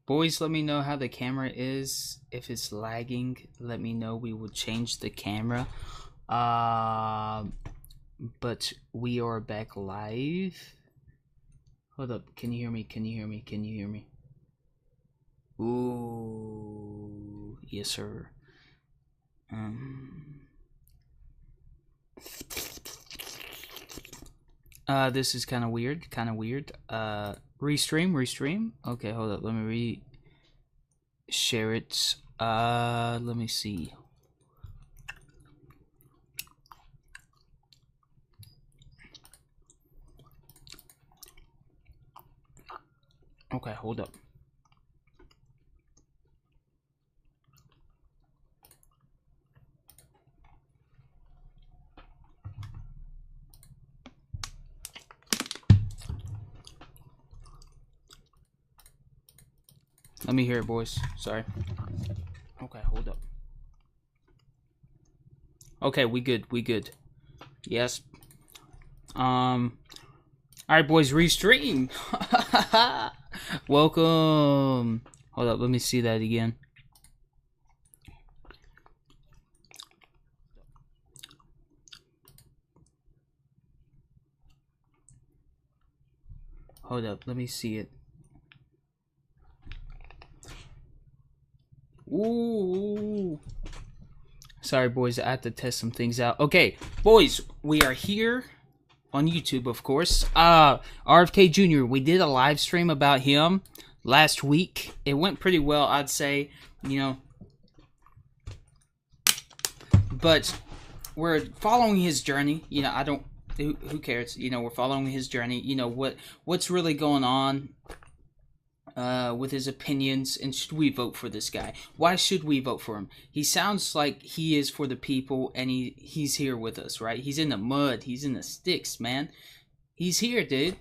Boys, let me know how the camera is. If it's lagging, let me know. We will change the camera. But we are back live. Hold up. Can you hear me? Can you hear me? Can you hear me? Ooh. Yes, sir. This is kind of weird. Restream. Okay, hold up. Let me share it. Let me see. Okay, hold up. Let me hear it, boys. Sorry. Okay, hold up. Okay, we good. Yes. Alright, boys, restream. Welcome. Hold up, let me see that again. Hold up, let me see it. Ooh. Sorry, boys, I have to test some things out. Okay, boys, we are here on YouTube, of course. Rfk Jr., we did a live stream about him last week. It went pretty well, I'd say, you know. But we're following his journey. You know, who cares? You know, we're following his journey. You know, what's really going on with his opinions, and should we vote for this guy? Why should we vote for him? He sounds like he is for the people, and he's here with us, right? He's in the mud, he's in the sticks, man. He's here, dude,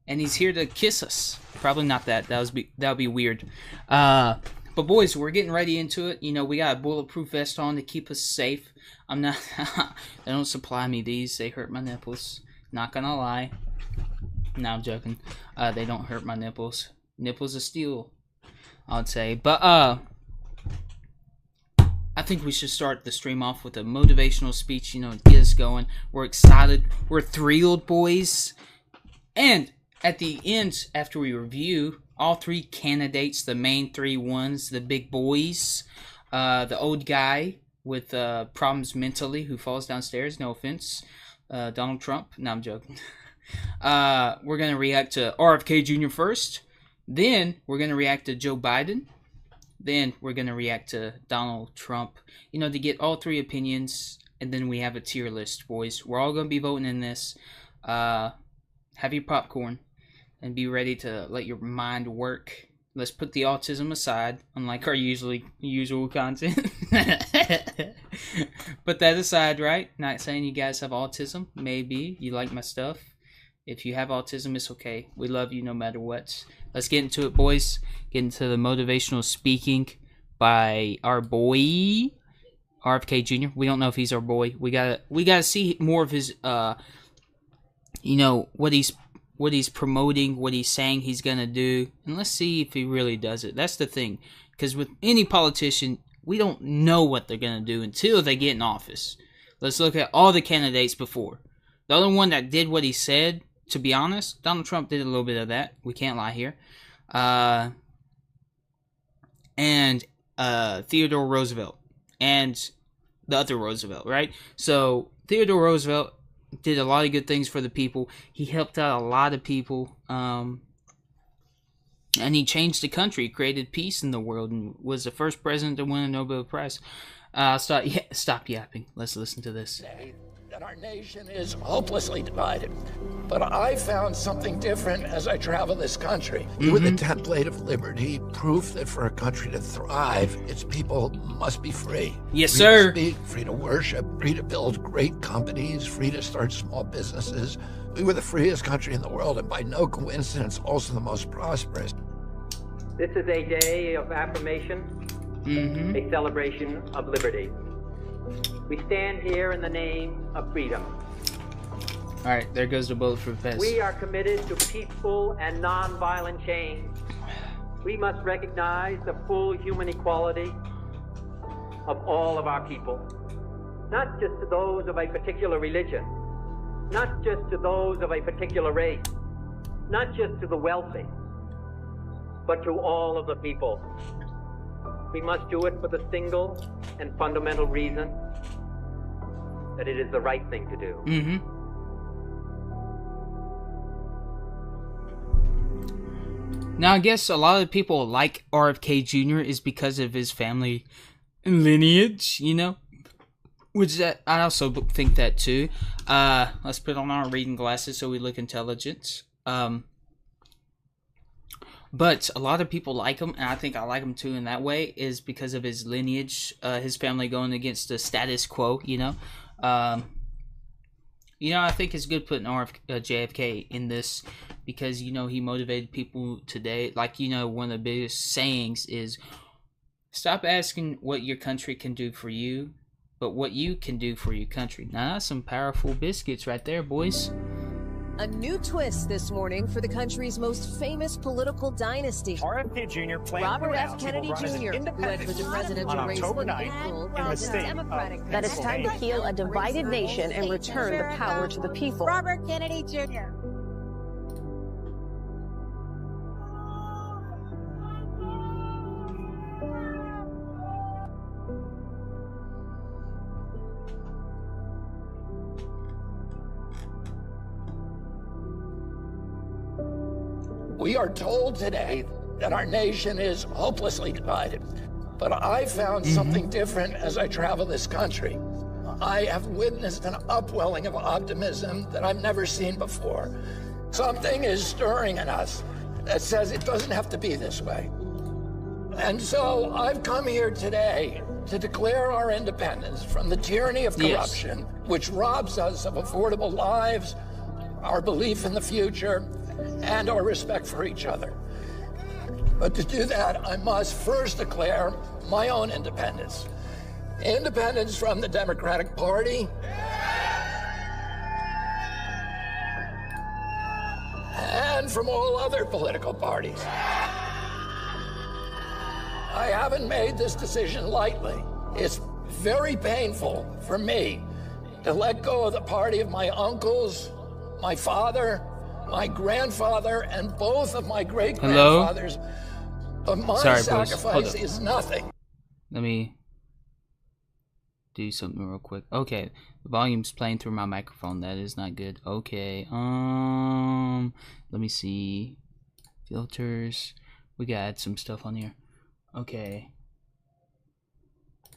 and he's here to kiss us. Probably not that. That would be weird. But boys, we're getting ready into it. You know, we got a bulletproof vest on to keep us safe. I'm not. They don't supply me these. They hurt my nipples. Not gonna lie. No, I'm joking. They don't hurt my nipples. Nipples of steel, I'd say. But I think we should start the stream off with a motivational speech, you know, to get us going. We're excited. We're thrilled, boys. And at the end, after we review all three candidates, the main three ones, the big boys, the old guy with problems mentally who falls downstairs, no offense, Donald Trump. No, I'm joking. We're going to react to Rfk Jr. first. Then we're going to react to Joe Biden. Then we're going to react to Donald Trump. You know, to get all three opinions. And then we have a tier list, boys. We're all going to be voting in this. Have your popcorn. And be ready to let your mind work. Let's put the autism aside. Unlike our usual content. Put that aside, right? Not saying you guys have autism. Maybe you like my stuff. If you have autism, it's okay. We love you no matter what. Let's get into it, boys. Get into the motivational speaking by our boy, Rfk Jr. We don't know if he's our boy. We gotta see more of his, you know, what he's promoting, what he's saying he's gonna do, and let's see if he really does it. That's the thing, because with any politician, we don't know what they're gonna do until they get in office. Let's look at all the candidates before. The only one that did what he said, to be honest, Donald Trump did a little bit of that. We can't lie here. And Theodore Roosevelt. And the other Roosevelt, right? So, Theodore Roosevelt did a lot of good things for the people. He helped out a lot of people. And he changed the country, created peace in the world, and was the first president to win a Nobel Prize. Stop yapping. Let's listen to this. That our nation is hopelessly divided. But I found something different as I travel this country. You were the template of liberty, proof that for a country to thrive, its people must be free. Yes, free sir. To speak, free to worship, free to build great companies, free to start small businesses. We were the freest country in the world, and by no coincidence, also the most prosperous. This is a day of affirmation, a celebration of liberty. We stand here in the name of freedom. Alright, there goes the bulletproof vest. We are committed to peaceful and non-violent change We must recognize the full human equality of all of our people, not just to those of a particular religion, not just to those of a particular race, not just to the wealthy, but to all of the people. We must do it for the single and fundamental reason that it is the right thing to do. Now, I guess a lot of people like RFK Jr. is because of his family lineage, you know? Which I also think that too. Let's put on our reading glasses so we look intelligent. But a lot of people like him, and I think I like him too in that way, is because of his lineage, his family going against the status quo, you know? I think it's good putting JFK in this because, he motivated people today. Like, one of the biggest sayings is, stop asking what your country can do for you, but what you can do for your country. Now, that's some powerful biscuits right there, boys. A new twist this morning for the country's most famous political dynasty. Rfk Jr. Robert F. Kennedy Jr., who had the presidential race October in 9th April in the as a state Democratic that it's time to heal a divided nation and return the power to the people. Robert Kennedy Jr. We are told today that our nation is hopelessly divided. But I found something different as I travel this country. I have witnessed an upwelling of optimism that I've never seen before. Something is stirring in us that says it doesn't have to be this way. And so I've come here today to declare our independence from the tyranny of corruption, which robs us of affordable lives, our belief in the future, and our respect for each other. But to do that, I must first declare my own independence. Independence from the Democratic Party and from all other political parties. I haven't made this decision lightly. It's very painful for me to let go of the party of my uncles, my father, my grandfather, and both of my great-grandfathers. But my sacrifice is nothing. Let me do something real quick. Okay, the volume's playing through my microphone. That is not good. Okay, let me see. Filters. We gotta add some stuff on here. Okay.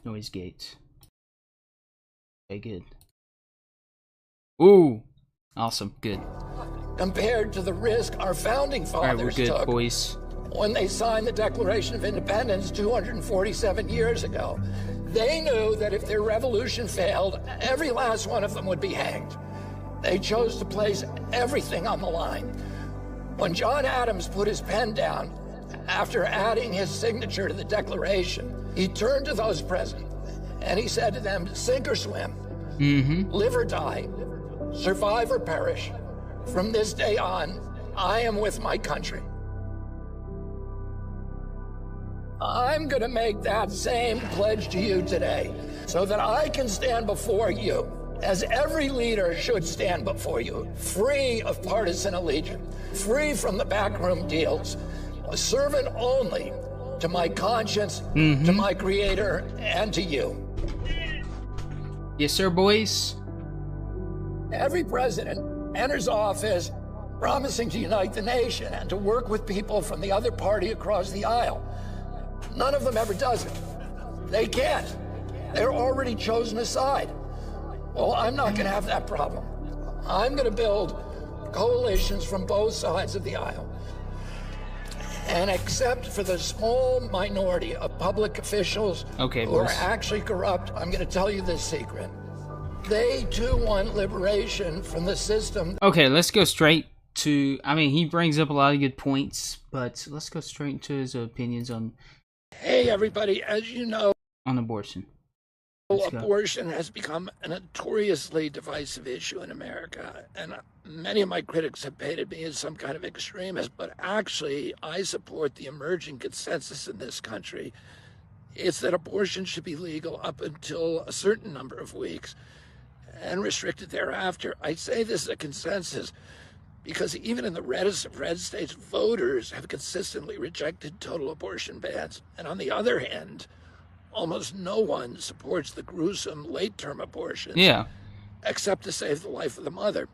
Noise gate. Okay, good. Ooh! Awesome, good. Compared to the risk our founding fathers took boys. When they signed the Declaration of Independence 247 years ago. They knew that if their revolution failed, every last one of them would be hanged. They chose to place everything on the line. When John Adams put his pen down, after adding his signature to the Declaration, he turned to those present and he said to them, sink or swim, live or die, survive or perish. From this day on, I am with my country. I'm going to make that same pledge to you today so that I can stand before you, as every leader should stand before you, free of partisan allegiance, free from the backroom deals, a servant only to my conscience, to my Creator, and to you. Yes, sir, boys. Every president enters office promising to unite the nation and to work with people from the other party across the aisle. None of them ever does it. They can't. They're already chosen a side. Well, I'm not going to have that problem. I'm going to build coalitions from both sides of the aisle. And except for the small minority of public officials who are actually corrupt, I'm going to tell you this secret. They too want liberation from the system. Okay, let's go straight to, he brings up a lot of good points, but let's go straight to his opinions on... Hey everybody, as you know... on abortion. Let's go. Abortion has become a notoriously divisive issue in America, and many of my critics have painted me as some kind of extremist, but actually, I support the emerging consensus in this country. It's that abortion should be legal up until a certain number of weeks and restricted thereafter. I say this is a consensus because even in the reddest of red states, voters have consistently rejected total abortion bans. And on the other hand, almost no one supports the gruesome late-term abortions, except to save the life of the mother.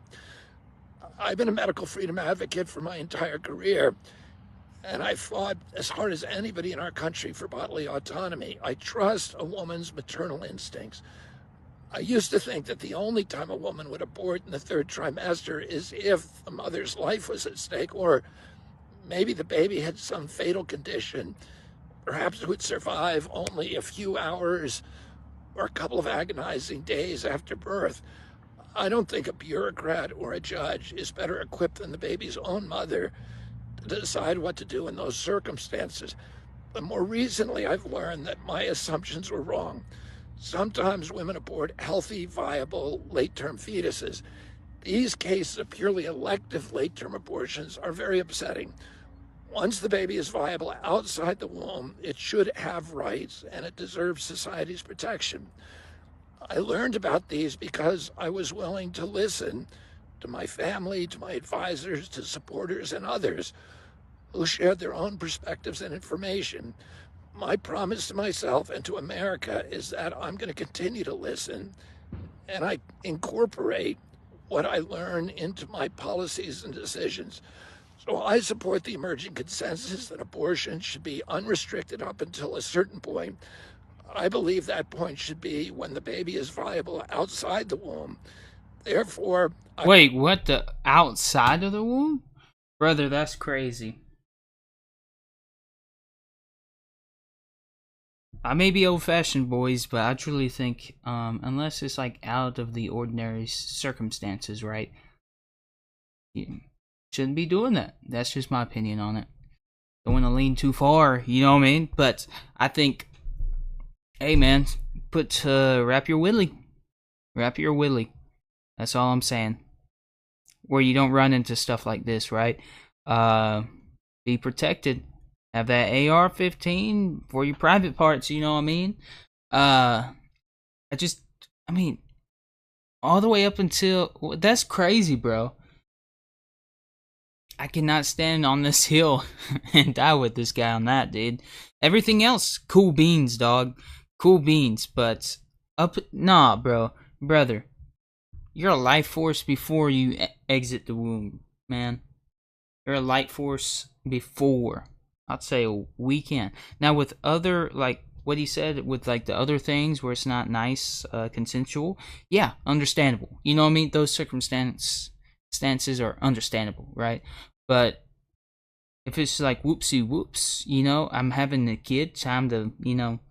I've been a medical freedom advocate for my entire career, and I fought as hard as anybody in our country for bodily autonomy. I trust a woman's maternal instincts. I used to think that the only time a woman would abort in the third trimester is if the mother's life was at stake, or maybe the baby had some fatal condition. Perhaps it would survive only a few hours or a couple of agonizing days after birth. I don't think a bureaucrat or a judge is better equipped than the baby's own mother to decide what to do in those circumstances. But more recently, I've learned that my assumptions were wrong. Sometimes women abort healthy, viable, late-term fetuses. These cases of purely elective late-term abortions are very upsetting. Once the baby is viable outside the womb, it should have rights, and it deserves society's protection. I learned about these because I was willing to listen to my family, to my advisors, to supporters, and others who shared their own perspectives and information. My promise to myself and to America is that I'm going to continue to listen, and I incorporate what I learn into my policies and decisions. So I support the emerging consensus that abortion should be unrestricted up until a certain point. I believe that point should be when the baby is viable outside the womb. Therefore, Wait, what? The outside of the womb? Brother, that's crazy. I may be old-fashioned, boys, but I truly think, unless it's like out of the ordinary circumstances, right? You shouldn't be doing that. That's just my opinion on it. Don't want to lean too far, you know what I mean? But I think, hey man, wrap your willy. Wrap your willy. That's all I'm saying. Where you don't run into stuff like this, right? Be protected. Have that AR-15 for your private parts, you know what I mean? All the way up until... That's crazy, bro. I cannot stand on this hill and die with this guy on that, dude. Everything else, cool beans, dog. Cool beans, but... Nah, bro. Brother. You're a life force before you exit the womb, man. You're a life force before... I'd say a weekend. Now with other, like what he said, with like the other things where it's not nice, consensual, yeah, understandable. You know what I mean? Those circumstances are understandable, right? But if it's like whoopsie whoops, you know, I'm having a kid, time to, you know,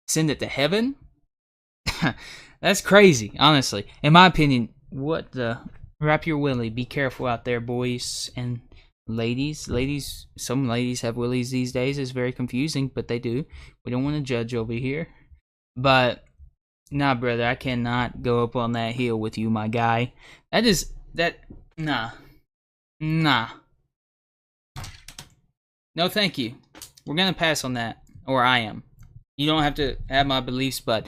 send it to heaven. That's crazy, honestly. In my opinion, what the wrap your willy. Be careful out there, boys and ladies, some ladies have willies these days. It's very confusing, but they do. We don't want to judge over here. But, nah, brother, I cannot go up on that hill with you, my guy. Nah. No, thank you. We're gonna pass on that. Or I am. You don't have to have my beliefs, but,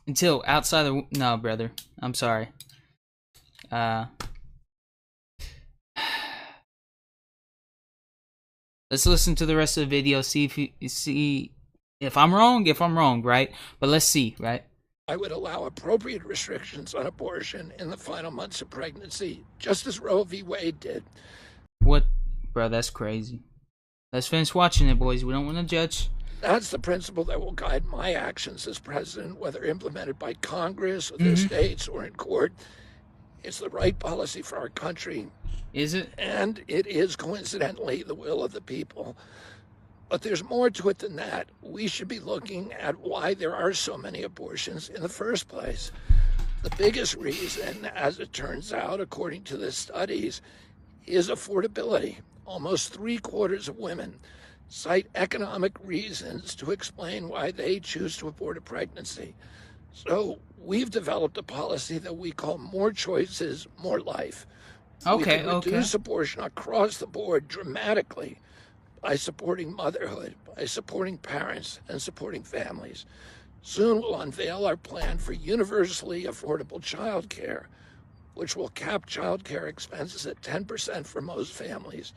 until outside the... No, brother. I'm sorry. Let's listen to the rest of the video, see if I'm wrong, right? But let's see, right? I would allow appropriate restrictions on abortion in the final months of pregnancy, just as Roe v. Wade did. What? Bro, that's crazy. Let's finish watching it, boys. We don't want to judge. That's the principle that will guide my actions as president, whether implemented by Congress, or the states, or in court. It's the right policy for our country. Is it? And it is coincidentally the will of the people. But there's more to it than that. We should be looking at why there are so many abortions in the first place. The biggest reason, as it turns out, according to the studies, is affordability. Almost 3/4 of women cite economic reasons to explain why they choose to abort a pregnancy. So we've developed a policy that we call more choices, more life. We Okay, can okay. reduce abortion across the board dramatically by supporting motherhood, by supporting parents, and supporting families. Soon we'll unveil our plan for universally affordable child care, which will cap child care expenses at 10% for most families.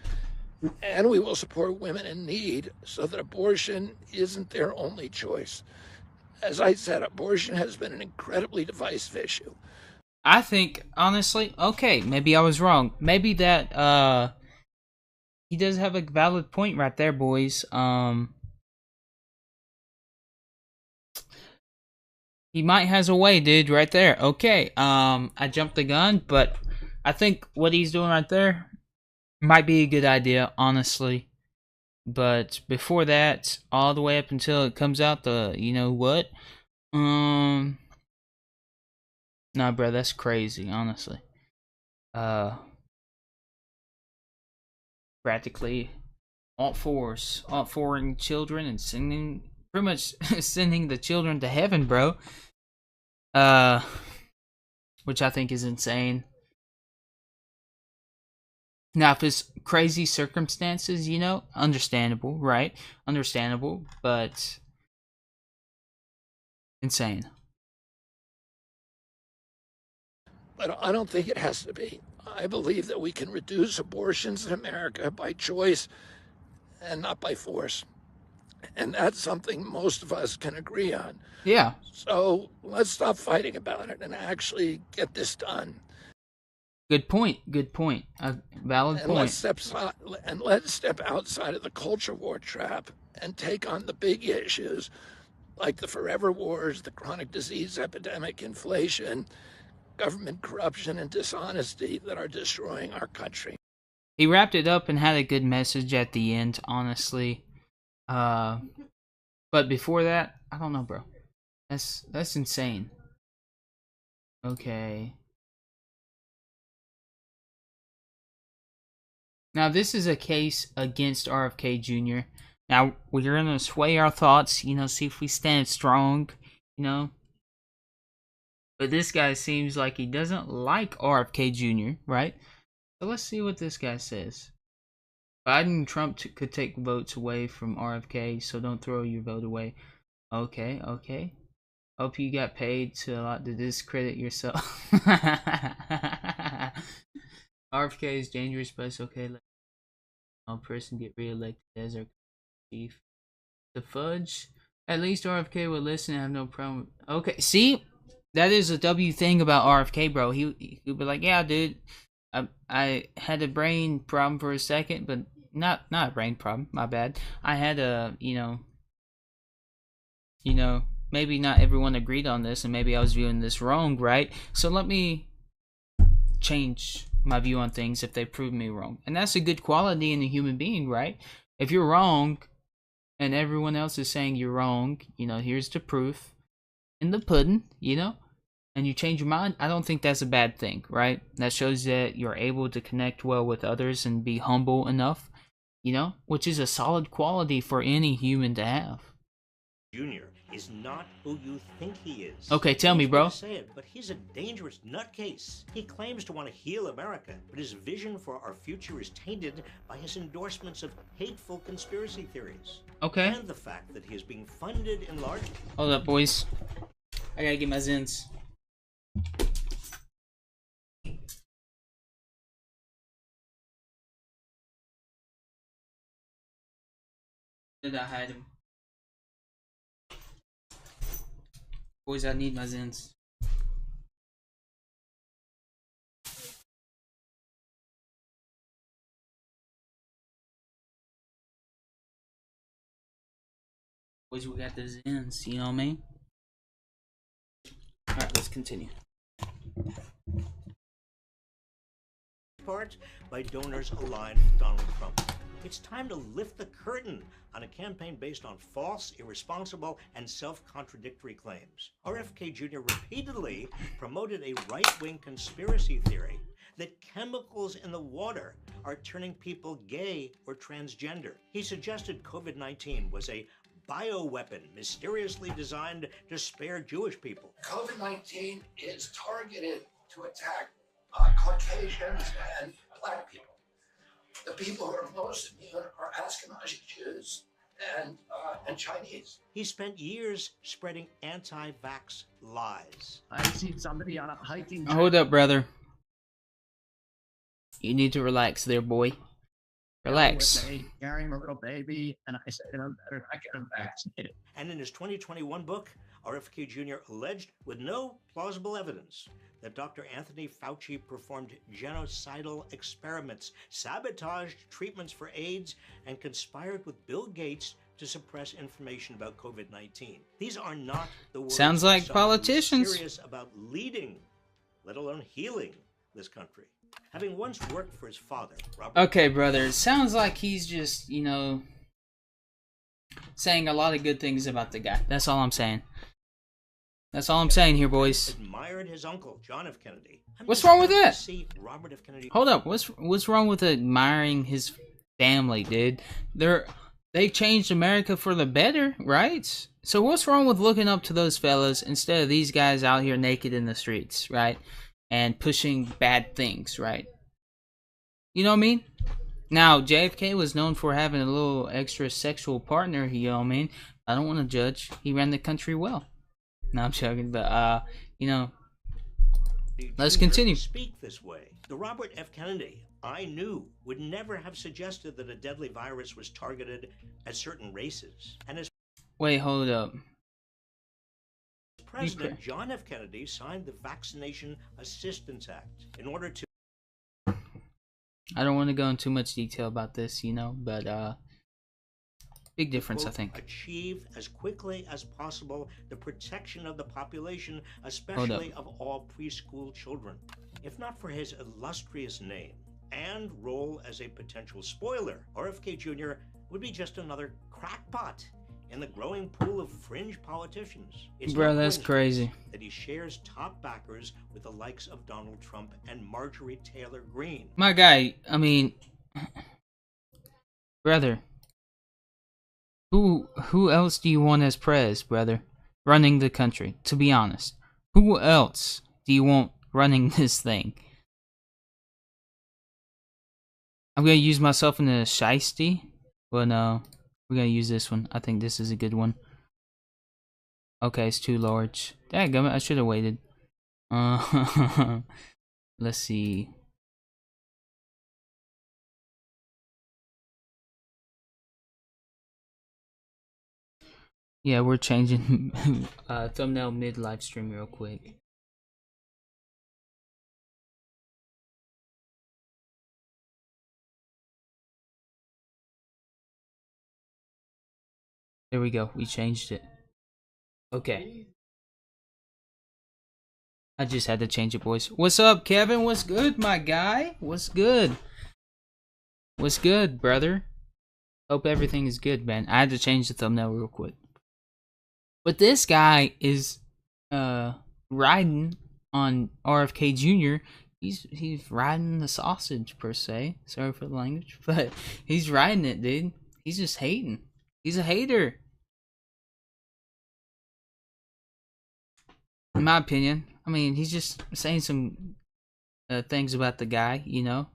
And we will support women in need so that abortion isn't their only choice. As I said, abortion has been an incredibly divisive issue. I think, honestly, okay, maybe I was wrong. Maybe that, he does have a valid point right there, boys. He might has a way, dude, right there. Okay, I jumped the gun, but I think what he's doing right there might be a good idea, honestly. But before that, all the way up until it comes out the, you know what? Nah, bro, that's crazy, honestly. Practically outfouring children and sending, pretty much sending the children to heaven, bro. Which I think is insane. Now, if it's crazy circumstances, you know, understandable, right? Understandable, but insane. But I don't think it has to be. I believe that we can reduce abortions in America by choice and not by force. And that's something most of us can agree on. Yeah. So let's stop fighting about it and actually get this done. Good point. Good point. A valid And point. let's step outside of the culture war trap and take on the big issues like the forever wars, the chronic disease epidemic, inflation, government corruption, and dishonesty that are destroying our country. He wrapped it up and had a good message at the end, honestly. But before that, I don't know, bro. That's insane. Okay. Now, this is a case against Rfk Jr. Now, we're going to sway our thoughts, you know, see if we stand strong, you know. But this guy seems like he doesn't like Rfk Jr., right? So let's see what this guy says. Biden and Trump could take votes away from RFK, so don't throw your vote away. Okay, okay. Hope you got paid to discredit yourself. RFK is dangerous, but it's okay. Let a person get reelected as our chief. The fudge. At least RFK would listen and have no problem. Okay, see, that is a W thing about RFK, bro. He'd be like, yeah, dude, I had a brain problem for a second, but not a brain problem. My bad. I had a, you know, maybe not everyone agreed on this, and maybe I was viewing this wrong, right? So let me change my view on things if they prove me wrong. And that's a good quality in a human being, right? If you're wrong and everyone else is saying you're wrong, you know, here's the proof in the pudding, you know, and you change your mind, I don't think that's a bad thing, right? That shows that you're able to connect well with others and be humble enough, you know, which is a solid quality for any human to have. Jr. is not who you think he is. Okay, tell me, bro. Say it, but he's a dangerous nutcase. He claims to want to heal America, but his vision for our future is tainted by his endorsements of hateful conspiracy theories. Okay. And the fact that he is being funded in large... Hold up, boys. I gotta get my zins. Did I hide him? Boys, I need my zins. Boys, we got the zins, you know what I mean? Alright, let's continue. Part by donors aligned with Donald Trump. It's time to lift the curtain on a campaign based on false, irresponsible, and self-contradictory claims. RFK Jr. repeatedly promoted a right-wing conspiracy theory that chemicals in the water are turning people gay or transgender. He suggested COVID-19 was a bioweapon mysteriously designed to spare Jewish people. COVID-19 is targeted to attack Caucasians and black people. The people who are most immune are Ashkenazi Jews and Chinese. He spent years spreading anti-vax lies. I see somebody on a hiking trail. Hold up, brother. You need to relax there, boy. Relax. Carrying a little baby, and I said, better not get him vaccinated. And in his 2021 book, Rfk Jr. alleged, with no plausible evidence, that Dr. Anthony Fauci performed genocidal experiments, sabotaged treatments for AIDS, and conspired with Bill Gates to suppress information about COVID-19. These are not the words Sounds like of someone who's politicians. serious about leading, let alone healing, this country. Having once worked for his father, Robert... Okay, brother. It sounds like he's just, you know, saying a lot of good things about the guy. That's all I'm saying. That's all I'm saying here, boys. Admired his uncle, John F. Kennedy. What's wrong with that? See Robert F. Kennedy. Hold up. What's wrong with admiring his family, dude? They changed America for the better, right? So what's wrong with looking up to those fellas instead of these guys out here naked in the streets, right? And pushing bad things, right? You know what I mean? Now, JFK was known for having a little extra sexual partner, you know what I mean? I don't want to judge. He ran the country well. No, I'm joking, but, you know, let's continue. Speak this way. The Robert F. Kennedy I knew would never have suggested that a deadly virus was targeted at certain races. And as Wait, hold up. President, John F. Kennedy signed the Vaccination Assistance Act in order to... I don't want to go into too much detail about this, you know, but, big difference, quote, I think. Achieve as quickly as possible the protection of the population, especially of all preschool children. If not for his illustrious name and role as a potential spoiler, RFK Jr. would be just another crackpot in the growing pool of fringe politicians. It's Bro, no that's coincidence crazy. that he shares top backers with the likes of Donald Trump and Marjorie Taylor Greene. My guy, I mean, brother, who else do you want as prez, brother, running the country? To be honest, who else do you want running this thing? I'm gonna use myself in a shiesty, but no, we're gonna use this one. I think this is a good one. Okay, it's too large. Dadgummit, I should have waited. Let's see. Yeah, we're changing thumbnail mid live stream real quick. There we go. We changed it. Okay. I just had to change it, boys. What's up, Kevin? What's good, my guy? What's good? What's good, brother? Hope everything is good, man. I had to change the thumbnail real quick. But this guy is riding on RFK Jr. He's riding the sausage, per se. Sorry for the language, but he's riding it, dude. He's just hating. He's a hater. In my opinion. I mean, he's just saying some things about the guy, you know,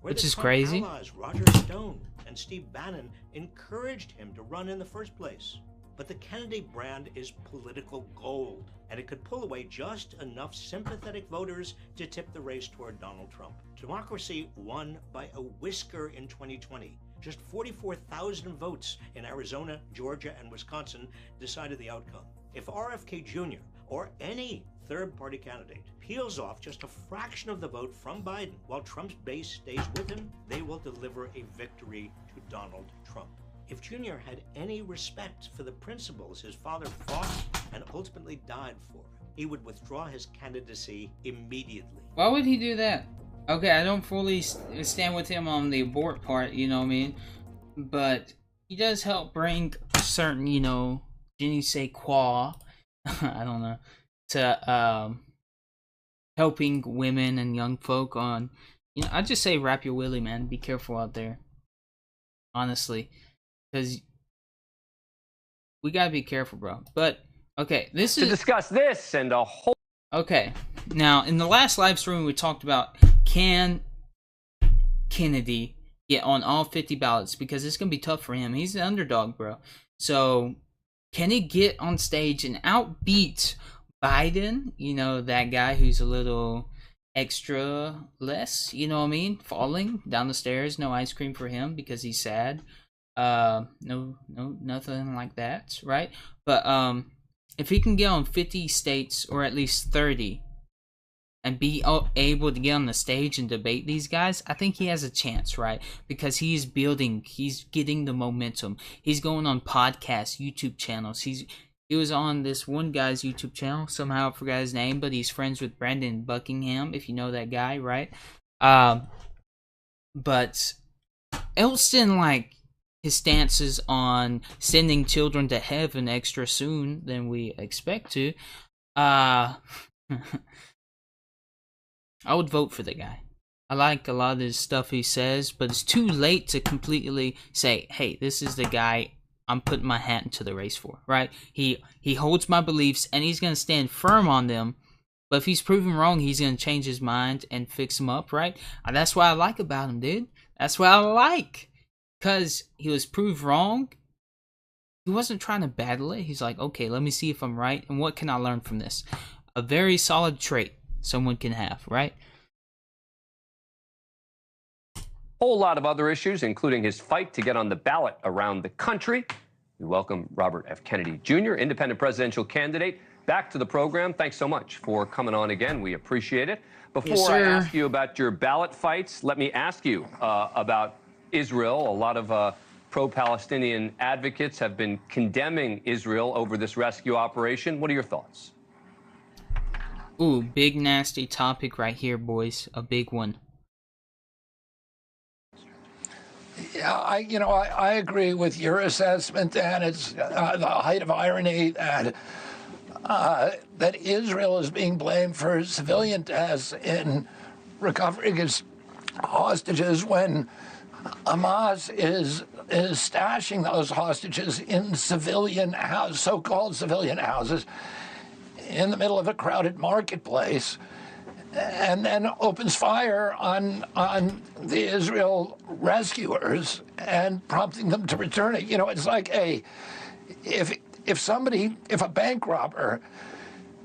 which is crazy. Allies Roger Stone and Steve Bannon encouraged him to run in the first place. But the Kennedy brand is political gold, and it could pull away just enough sympathetic voters to tip the race toward Donald Trump. Democracy won by a whisker in 2020. Just 44,000 votes in Arizona, Georgia, and Wisconsin decided the outcome. If RFK Jr. or any third-party candidate peels off just a fraction of the vote from Biden while Trump's base stays with him, they will deliver a victory to Donald Trump. If Jr. had any respect for the principles his father fought and ultimately died for, he would withdraw his candidacy immediately. Why would he do that? Okay, I don't fully stand with him on the abort part, you know what I mean? But he does help bring a certain, you know, je ne sais quoi, I don't know, to helping women and young folk on, you know, I just say wrap your willy, man. Be careful out there, honestly, because we gotta be careful, bro. But okay, this is to discuss this and a whole. Okay, now in the last live stream we talked about, can Kennedy get on all 50 ballots, because it's gonna be tough for him. He's an underdog, bro. So can he get on stage and outbeat Biden? You know, that guy who's a little extra less, you know what I mean, falling down the stairs, no ice cream for him because he's sad. No, nothing like that, right? But if he can get on 50 states, or at least 30, and be able to get on the stage and debate these guys, I think he has a chance, right? Because he's getting the momentum. He's going on podcasts, YouTube channels. He was on this one guy's YouTube channel. Somehow I forgot his name, but he's friends with Brandon Buckingham, if you know that guy, right? But Elston, like, his stances on sending children to heaven extra soon than we expect to, I would vote for the guy. I like a lot of his stuff he says, but it's too late to completely say, hey, this is the guy I'm putting my hat into the race for, right? He holds my beliefs, and he's going to stand firm on them, but if he's proven wrong, he's going to change his mind and fix them up, right? That's what I like about him, dude. That's what I like, because he was proved wrong. He wasn't trying to battle it. He's like, okay, let me see if I'm right, and what can I learn from this? A very solid trait someone can have, right? Whole lot of other issues, including his fight to get on the ballot around the country. We welcome Robert F. Kennedy Jr., independent presidential candidate, back to the program. Thanks so much for coming on again. We appreciate it. Before I ask you about your ballot fights, let me ask you about Israel. A lot of pro-Palestinian advocates have been condemning Israel over this rescue operation. What are your thoughts? Ooh, big nasty topic right here, boys. A big one. Yeah, I agree with your assessment, and it's the height of irony that Israel is being blamed for civilian deaths in recovering its hostages when Hamas is stashing those hostages in so-called civilian houses in the middle of a crowded marketplace, and then opens fire on the Israel rescuers and prompting them to return it. You know, it's like if a bank robber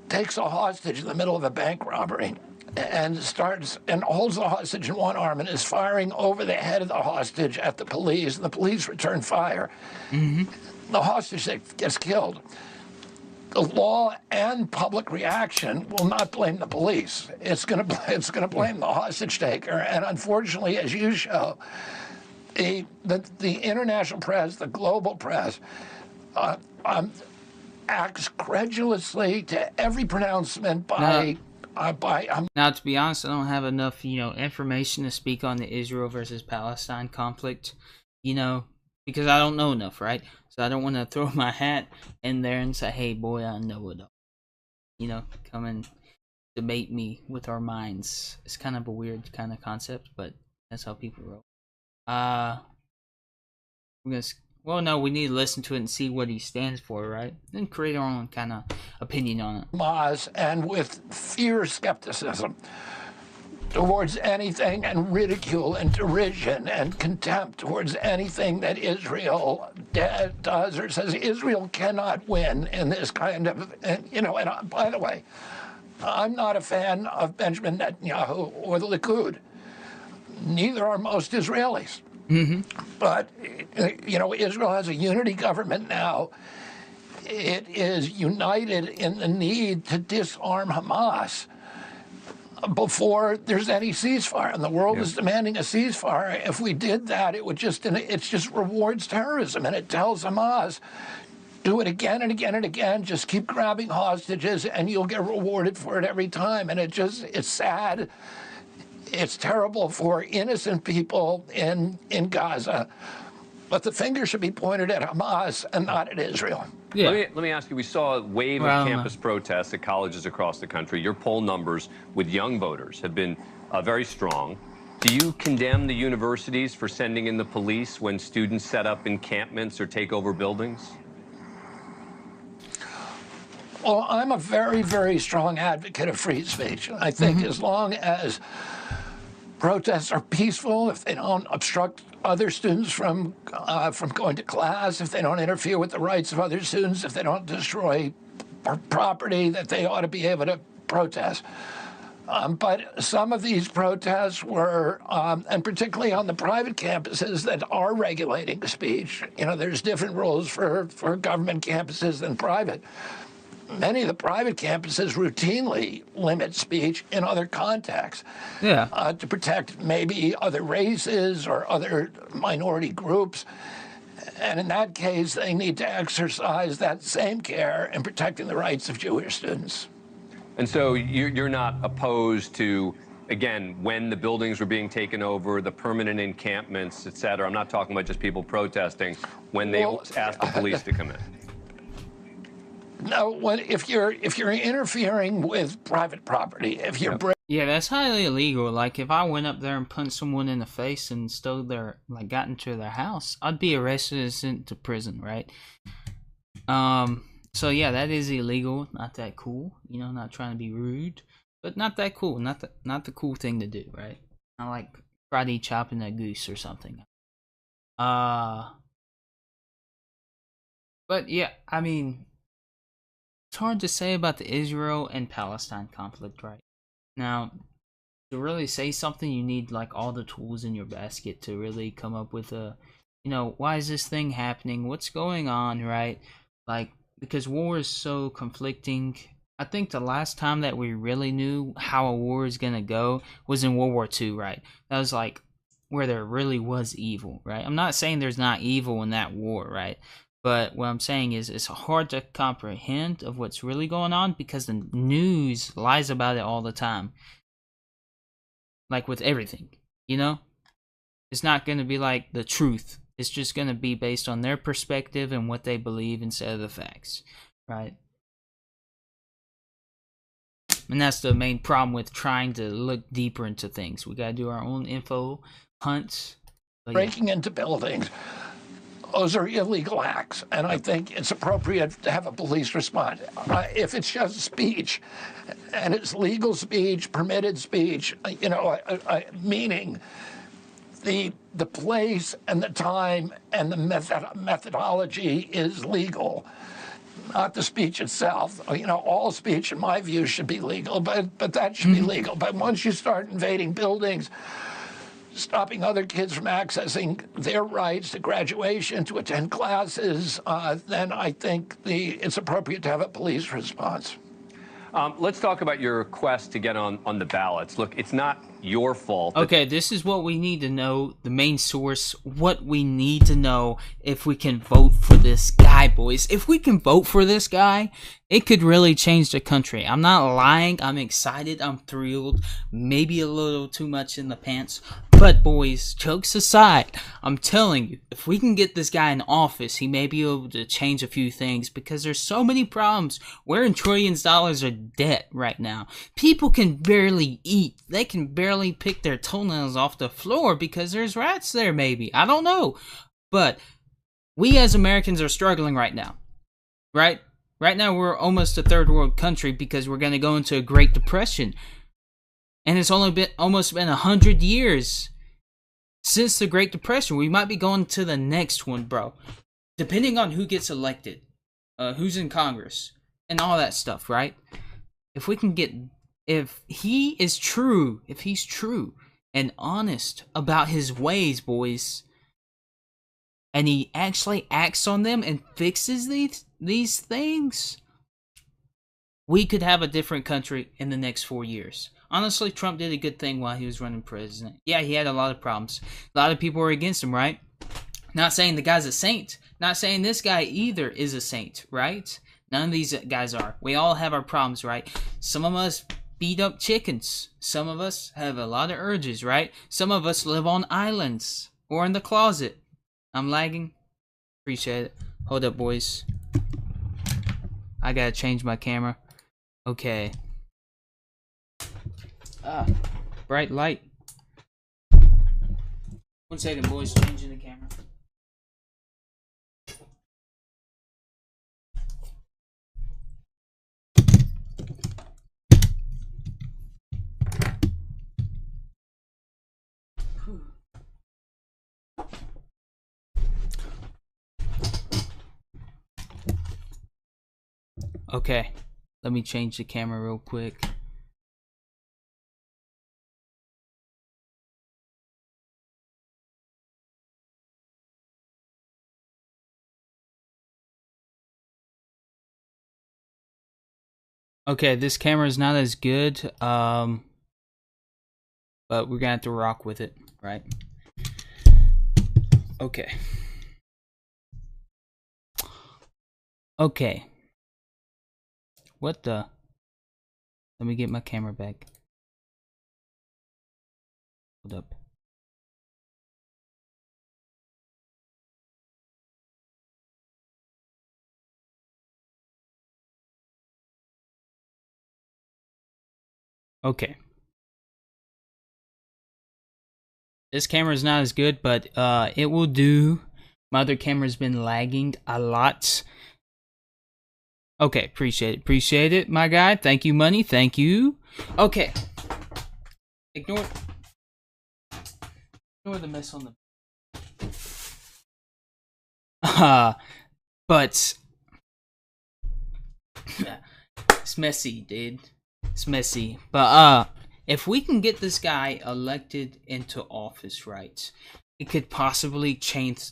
takes a hostage in the middle of a bank robbery and holds the hostage in one arm and is firing over the head of the hostage at the police, and the police return fire, the hostage gets killed. The law and public reaction will not blame the police. It's going to blame the hostage taker. And unfortunately, as you show, the international press, the global press, acts credulously to every pronouncement by. Now, to be honest, I don't have enough, information to speak on the Israel versus Palestine conflict, because I don't know enough, right? So I don't want to throw my hat in there and say, hey, boy, I know it all. Come and debate me with our minds. It's kind of a weird kind of concept, but that's how people roll. We need to listen to it and see what he stands for, right? Then create our own kind of opinion on it. And with fierce skepticism towards anything, and ridicule and derision and contempt towards anything that Israel does or says. Israel cannot win in this kind of, and by the way, I'm not a fan of Benjamin Netanyahu or the Likud. Neither are most Israelis. But, Israel has a unity government now. It is united in the need to disarm Hamas before there's any ceasefire, and the world is demanding a ceasefire. If we did that, it just rewards terrorism, and it tells Hamas, do it again and again and again, just keep grabbing hostages, and you'll get rewarded for it every time. And it's sad. It's terrible for innocent people in Gaza, But the finger should be pointed at Hamas and not at Israel. Yeah. Let me ask you, we saw a wave of campus protests at colleges across the country. Your poll numbers with young voters have been very strong. Do you condemn the universities for sending in the police when students set up encampments or take over buildings? Well, I'm a very, very strong advocate of free speech. I think as long as protests are peaceful, if they don't obstruct other students from going to class, if they don't interfere with the rights of other students, if they don't destroy property, that they ought to be able to protest. But some of these protests were, and particularly on the private campuses that are regulating speech, there's different rules for government campuses than private. Many of the private campuses routinely limit speech in other contexts to protect maybe other races or other minority groups. And in that case, they need to exercise that same care in protecting the rights of Jewish students. And so you're not opposed to, again, when the buildings were being taken over, the permanent encampments, et cetera. I'm not talking about just people protesting when they asked the police to come in. No, if you're interfering with private property, if you're yeah, that's highly illegal. Like if I went up there and punched someone in the face and stole their, like, got into their house, I'd be arrested and sent to prison, right? So yeah, that is illegal. Not that cool. Not trying to be rude, but not that cool. Not the cool thing to do, right? Not like karate chopping a goose or something. But yeah, I mean, it's hard to say about the Israel and Palestine conflict right now. To really say something, you need like all the tools in your basket to really come up with a, why is this thing happening? What's going on, right? Like, because war is so conflicting. I think the last time that we really knew how a war is going to go was in World War II, right? That was like where there really was evil, right? I'm not saying there's not evil in that war, right? But what I'm saying is it's hard to comprehend of what's really going on because the news lies about it all the time. Like with everything, It's not going to be like the truth. It's just going to be based on their perspective and what they believe instead of the facts, right? And that's the main problem with trying to look deeper into things. We got to do our own info hunts. Breaking into buildings. Those are illegal acts, and I think it's appropriate to have a police response. If it's just speech, and it's legal speech, permitted speech, meaning the place and the time and the methodology is legal, not the speech itself. All speech, in my view, should be legal, but that should be legal. But once you start invading buildings, stopping other kids from accessing their rights to graduation, to attend classes, then I think it's appropriate to have a police response. Let's talk about your quest to get on the ballots. Look, it's not your fault. Okay, this is what we need to know, the main source, what we need to know if we can vote for this guy, boys. If we can vote for this guy, it could really change the country. I'm not lying. I'm excited. I'm thrilled. Maybe a little too much in the pants. But, boys, jokes aside, I'm telling you, if we can get this guy in office, he may be able to change a few things because there's so many problems. We're in trillions of dollars of debt right now. People can barely eat. They can barely pick their toenails off the floor because there's rats there, maybe. I don't know. But we as Americans are struggling right now, right? Right now, we're almost a third world country because we're going to go into a Great Depression. And it's only been almost 100 years since the Great Depression. We might be going to the next one, bro. Depending on who gets elected, who's in Congress, and all that stuff, right? If we can get, if he's true and honest about his ways, boys, and he actually acts on them and fixes these things, we could have a different country in the next 4 years. Honestly, Trump did a good thing while he was running president. Yeah, he had a lot of problems. A lot of people were against him, right? Not saying the guy's a saint. Not saying this guy either is a saint, right? None of these guys are. We all have our problems, right? Some of us beat up chickens. Some of us have a lot of urges, right? Some of us live on islands or in the closet. I'm lagging? Appreciate it. Hold up, boys. I gotta change my camera. Okay. Bright light. 1 second, boys. Changing the camera. Okay, let me change the camera real quick. Okay, this camera is not as good, but we're gonna have to rock with it, right? Okay. Okay. What the? Let me get my camera back. Hold up. Okay. This camera is not as good, but it will do. My other camera's been lagging a lot. Okay, appreciate it, my guy. Thank you, money. Thank you. Okay. Ignore the mess on the. But it's messy, dude. It's messy. But if we can get this guy elected into office, right, it could possibly change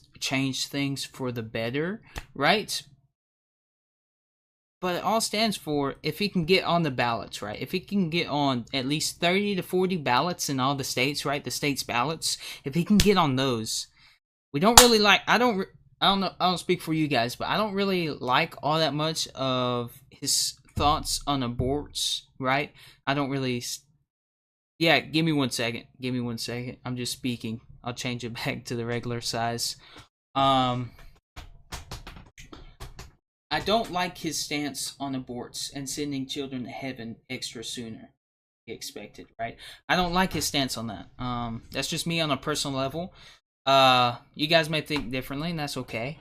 things for the better, right? But it all stands for if he can get on the ballots, right? If he can get on at least 30 to 40 ballots in all the states, right? The states' ballots. If he can get on those, we don't really like. I don't know. I don't speak for you guys, but I don't really like all that much of his thoughts on aborts, right? I don't really. Yeah, give me 1 second. Give me 1 second. I'm just speaking. I'll change it back to the regular size. I don't like his stance on aborts and sending children to heaven extra sooner than expected, right? I don't like his stance on that. That's just me on a personal level. You guys may think differently, and that's okay.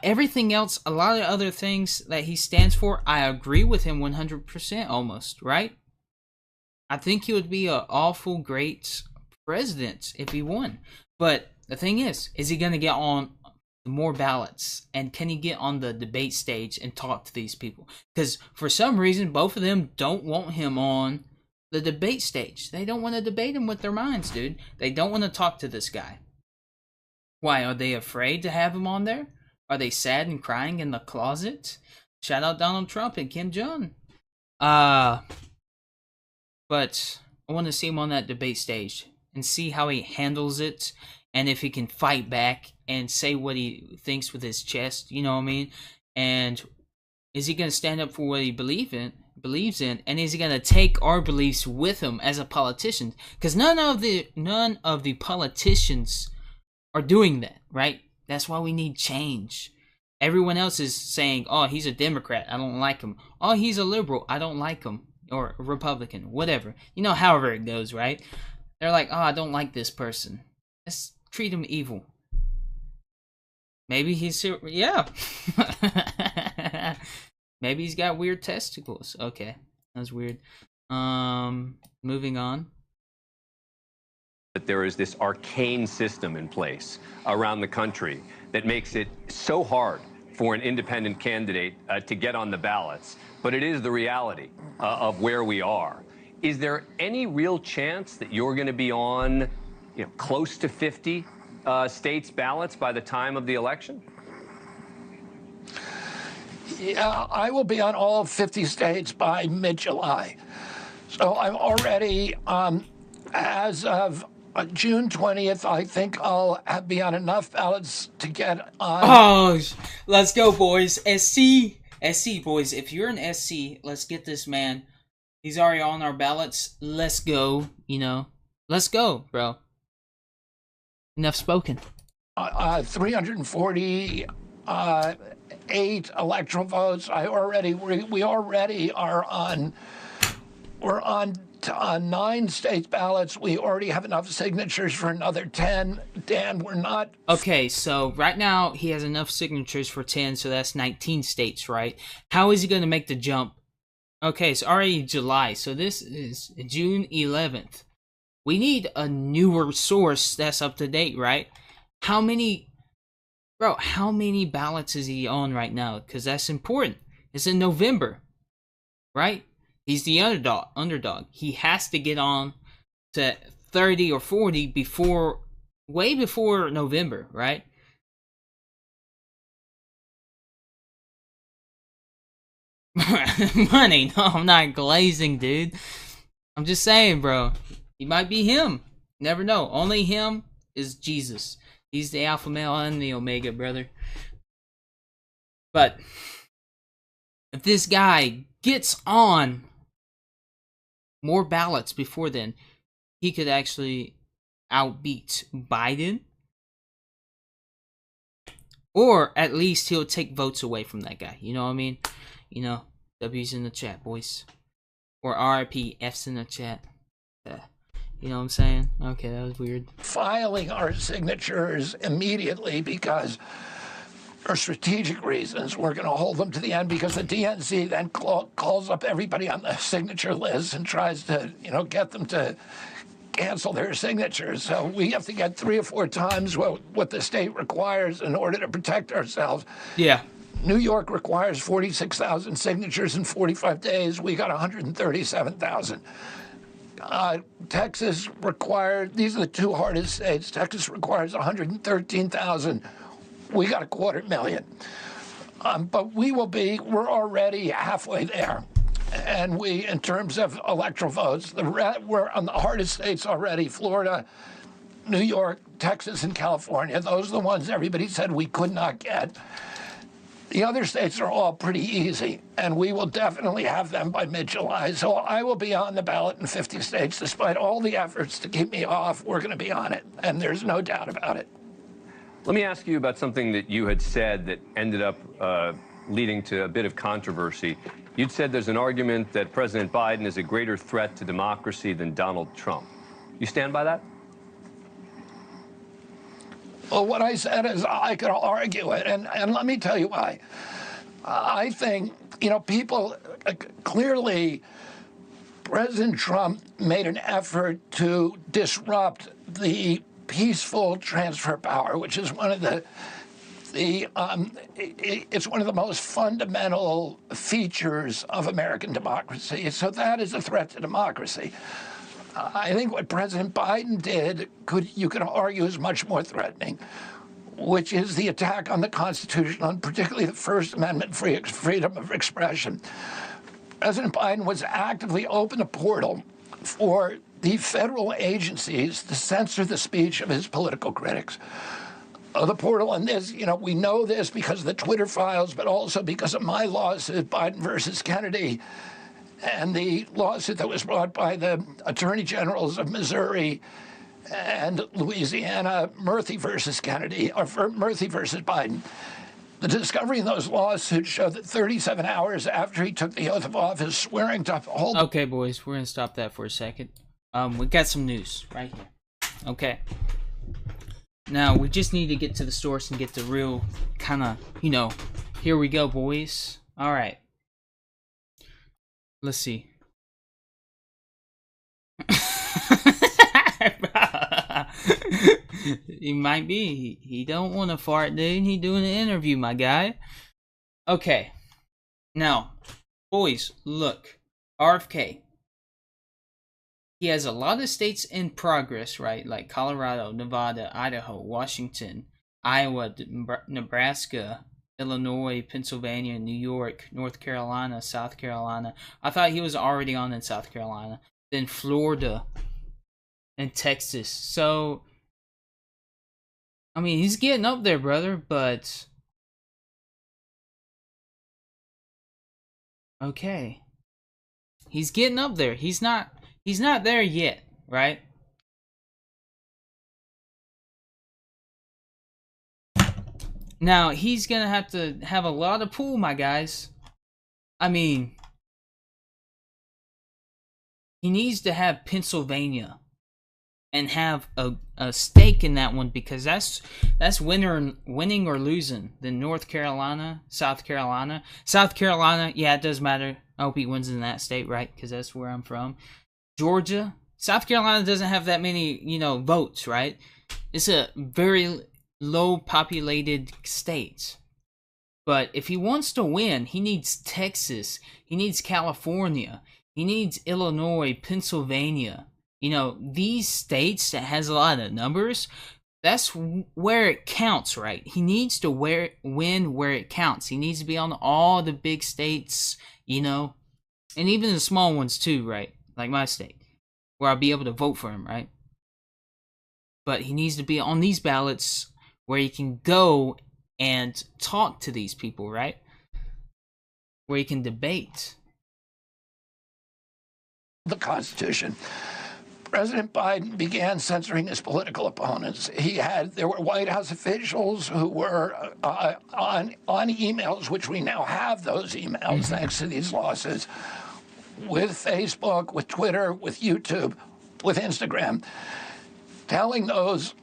Everything else, a lot of other things that he stands for, I agree with him 100% almost, right? I think he would be an awful great president if he won. But the thing is he going to get on more ballots, and can he get on the debate stage and talk to these people? Because for some reason both of them don't want him on the debate stage. They don't want to debate him with their minds, dude. They don't want to talk to this guy. Why? Are they afraid to have him on there? Are they sad and crying in the closet? Shout out Donald Trump and Kim Jong. But I want to see him on that debate stage and see how he handles it, and if he can fight back and say what he thinks with his chest, you know what I mean? And is he going to stand up for what he believes in, and is he going to take our beliefs with him as a politician? Because none of the politicians are doing that, right? That's why we need change. Everyone else is saying, oh, he's a Democrat, I don't like him. Oh, he's a liberal, I don't like him. Or a Republican, whatever. You know, however it goes, right? They're like, oh, I don't like this person. Let's treat him evil. Maybe he's... Yeah. Maybe he's got weird testicles. Okay, that was weird. Moving on. That there is this arcane system in place around the country that makes it so hard for an independent candidate to get on the ballots. But it is the reality of where we are. Is there any real chance that you're going to be on, close to 50 states' ballots by the time of the election? Yeah, I will be on all 50 states by mid-July. So I'm already, as of June 20th, I think I'll be on enough ballots to get on. Oh, let's go, boys. SC, boys. If you're an SC, let's get this man. He's already on our ballots. Let's go, Let's go, bro. Enough spoken. 348 electoral votes. We already are on. We're on 9 state ballots. We already have enough signatures for another 10. Dan, we're not. Okay, so right now he has enough signatures for 10, so that's 19 states, right? How is he going to make the jump? Okay, it's already July, so this is June 11th. We need a newer source that's up to date, right? How many ballots is he on right now? Because that's important. It's in November, right? He's the underdog. He has to get on to 30 or 40 way before November, right? Money. No, I'm not glazing, dude. I'm just saying, bro. He might be him. Never know. Only him is Jesus. He's the Alpha male and the Omega, brother. But if this guy gets on more ballots before then, he could actually outbeat Biden. Or at least he'll take votes away from that guy. You know what I mean? You know, W's in the chat, boys. Or RIP, F's in the chat. You know what I'm saying? Okay, that was weird. Filing our signatures immediately because, for strategic reasons, we're going to hold them to the end because the DNC then calls up everybody on the signature list and tries to, get them to cancel their signatures. So we have to get 3 or 4 times what the state requires in order to protect ourselves. Yeah. New York requires 46,000 signatures in 45 days. We got 137,000. Texas required, these are the 2 hardest states. Texas requires 113,000. We got 250,000. But we're already halfway there. And in terms of electoral votes, we're on the hardest states already. Florida, New York, Texas, and California. Those are the ones everybody said we could not get. The other states are all pretty easy, and we will definitely have them by mid-July. So I will be on the ballot in 50 states. Despite all the efforts to keep me off, we're going to be on it, and there's no doubt about it. Let me ask you about something that you had said that ended up leading to a bit of controversy. You'd said there's an argument that President Biden is a greater threat to democracy than Donald Trump. You stand by that? Well, what I said is I could argue it, and let me tell you why. I think, people clearly, President Trump made an effort to disrupt the peaceful transfer of power, which is one of it's one of the most fundamental features of American democracy. So that is a threat to democracy. I think what President Biden did, you could argue, is much more threatening, which is the attack on the Constitution, on particularly the First Amendment freedom of expression. President Biden was actively open a portal for the federal agencies to censor the speech of his political critics. The portal on this, we know this because of the Twitter files, but also because of my lawsuit, Biden versus Kennedy, and the lawsuit that was brought by the attorney generals of Missouri and Louisiana, Murphy versus Kennedy, or Murphy versus Biden. The discovery in those lawsuits showed that 37 hours after he took the oath of office, swearing to uphold... Okay, boys, we're going to stop that for a second. We got some news right here. Okay. Now, we just need to get to the source and get the real kind of, here we go, boys. All right. Let's see. He might be. He don't want to fart, dude. He doing an interview, my guy. Okay. Now, boys, look. RFK. He has a lot of states in progress, right? Like Colorado, Nevada, Idaho, Washington, Iowa, Nebraska, Illinois, Pennsylvania, New York, North Carolina, South Carolina. I thought he was already on in South Carolina. Then Florida and Texas. So, I mean, he's getting up there, brother, but... Okay. He's getting up there. He's not there yet, right? Now, he's going to have a lot of pull, my guys. I mean, he needs to have Pennsylvania and have a stake in that one, because that's winning or losing. Then North Carolina, South Carolina, yeah, it does matter. I hope he wins in that state, right? Because that's where I'm from. Georgia, South Carolina doesn't have that many, votes, right? It's a very low populated state. But if he wants to win, he needs Texas, he needs California, he needs Illinois, Pennsylvania. These states that has a lot of numbers, that's where it counts, right? He needs to win where it counts. He needs to be on all the big states, and even the small ones too, right? Like my state, where I'll be able to vote for him, right? But he needs to be on these ballots where he can go and talk to these people, right? Where he can debate. The Constitution. President Biden began censoring his political opponents. There were White House officials who were on emails, which we now have those emails thanks to these lawsuits, with Facebook, with Twitter, with YouTube, with Instagram, telling those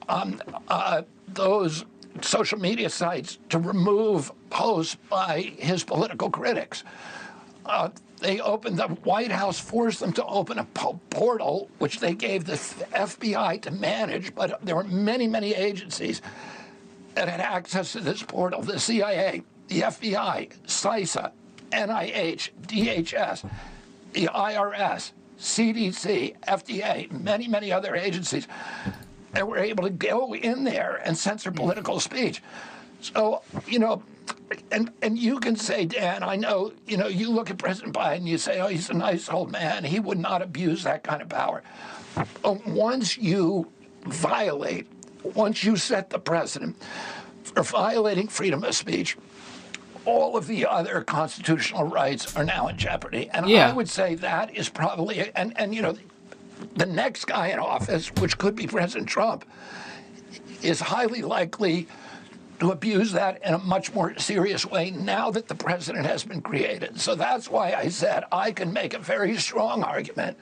social media sites to remove posts by his political critics. The White House forced them to open a portal, which they gave the FBI to manage, but there were many, many agencies that had access to this portal. The CIA, the FBI, CISA, NIH, DHS, the IRS, CDC, FDA, many, many other agencies that were able to go in there and censor political speech. So, and you can say, Dan, I know, you look at President Biden, you say, oh, he's a nice old man. He would not abuse that kind of power. But once you set the precedent for violating freedom of speech, all of the other constitutional rights are now in jeopardy. And I would say that is probably, and the next guy in office, which could be President Trump, is highly likely to abuse that in a much more serious way now that the president has been created. So that's why I said I can make a very strong argument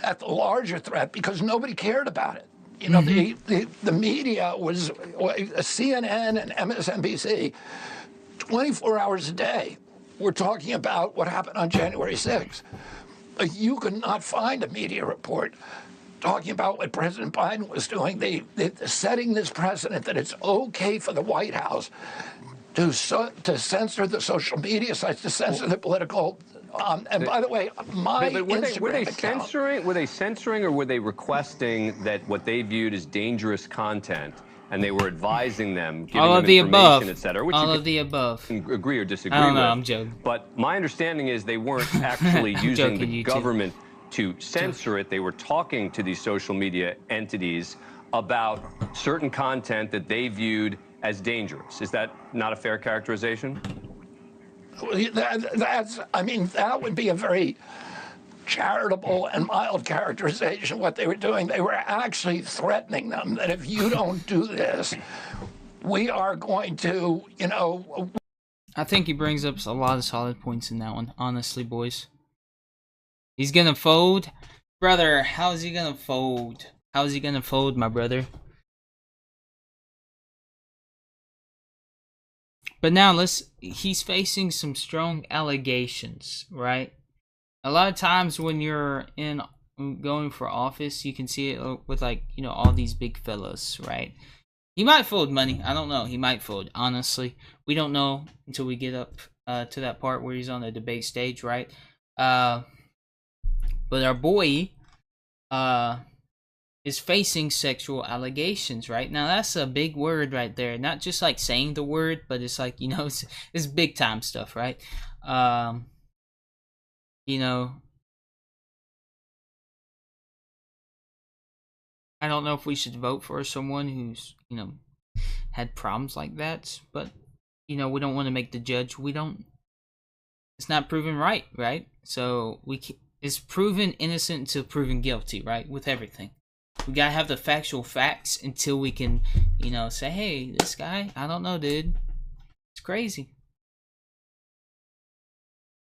at the larger threat, because nobody cared about it. The media was CNN and MSNBC 24 hours a day. We're talking about what happened on January 6th. You could not find a media report talking about what President Biden was doing, setting this precedent that it's okay for the White House to censor the social media sites, to censor the political. And by the way, were they censoring, or were they requesting that what they viewed as dangerous content, and they were advising them, giving all them of the information, above, etc. All of the above. Agree or disagree I don't with. know, I'm joking. But my understanding is they weren't actually using the government to censor it. They were talking to these social media entities about certain content that they viewed as dangerous. Is that not a fair characterization? That would be a very charitable and mild characterization of what they were doing. They were actually threatening them that if you don't do this, we are going to, I think he brings up a lot of solid points in that one, honestly, boys. He's gonna fold? Brother, how is he gonna fold? How is he gonna fold, my brother? But now he's facing some strong allegations, right? A lot of times when you're going for office, you can see it with all these big fellas, right? He might fold money. I don't know. He might fold. Honestly, we don't know until we get up to that part where he's on the debate stage, right? But our boy is facing sexual allegations, right? Now, that's a big word right there. Not just saying the word, but it's it's big time stuff, right? I don't know if we should vote for someone who's, had problems like that, but, we don't want to make the judge. It's not proven right? So it's proven innocent until proven guilty, right? With everything. We gotta have the factual facts until we can, you know, say, hey, this guy, I don't know, dude. It's crazy.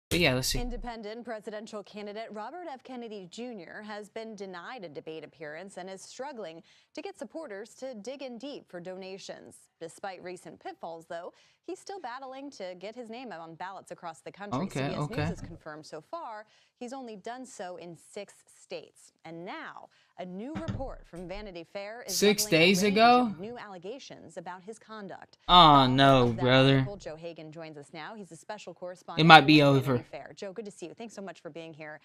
But yeah, let's see. Independent presidential candidate Robert F. Kennedy Jr. has been denied a debate appearance and is struggling to get supporters to dig in deep for donations. Despite recent pitfalls, though, he's still battling to get his name on ballots across the country. CBS News has confirmed so far he's only done so in 6 states. And now, a new report from Vanity Fair is 6 days ago? New allegations about his conduct. Oh no, brother. Joe Hagan joins us now. He's a special correspondent. It might be over. Fair. Joe, good to see you. Thanks so much for being here.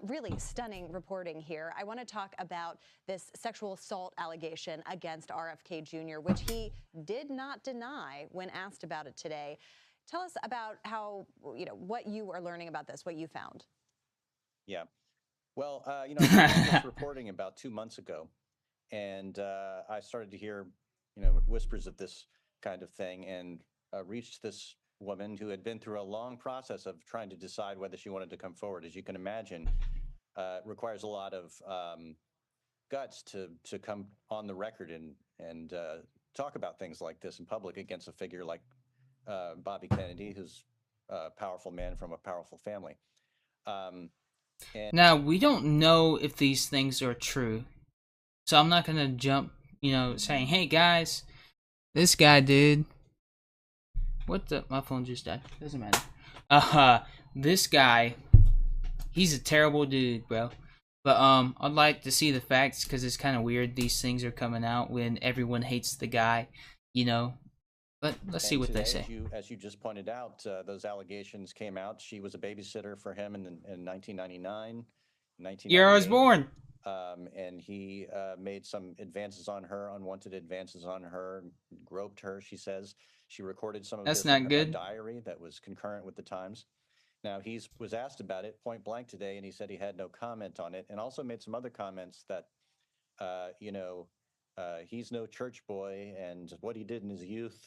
Really stunning reporting here. I want to talk about this sexual assault allegation against RFK Jr., which he did not deny when asked about it today. Tell us about how, you know, what you are learning about this, what you found. Yeah. Well, you know, I was reporting about 2 months ago, and I started to hear, you know, whispers of this kind of thing, and reached this woman who had been through a long process of trying to decide whether she wanted to come forward. As you can imagine, it requires a lot of guts to come on the record and talk about things like this in public against a figure like Bobby Kennedy, who's a powerful man from a powerful family. Now, we don't know if these things are true, so I'm not gonna jump, you know, saying, hey guys, this guy did. What the? My phone just died. Doesn't matter. This guy, he's a terrible dude, bro. But I'd like to see the facts, because it's kind of weird these things are coming out when everyone hates the guy, you know. But let's see what they say. As you just pointed out, those allegations came out. She was a babysitter for him in 1999, Year I was born. And he made some advances on her, unwanted advances on her, groped her, she says. She recorded some of this in her diary that was concurrent with the Times. Now, he was asked about it point blank today, and he said he had no comment on it, and also made some other comments that, you know, he's no church boy, and what he did in his youth,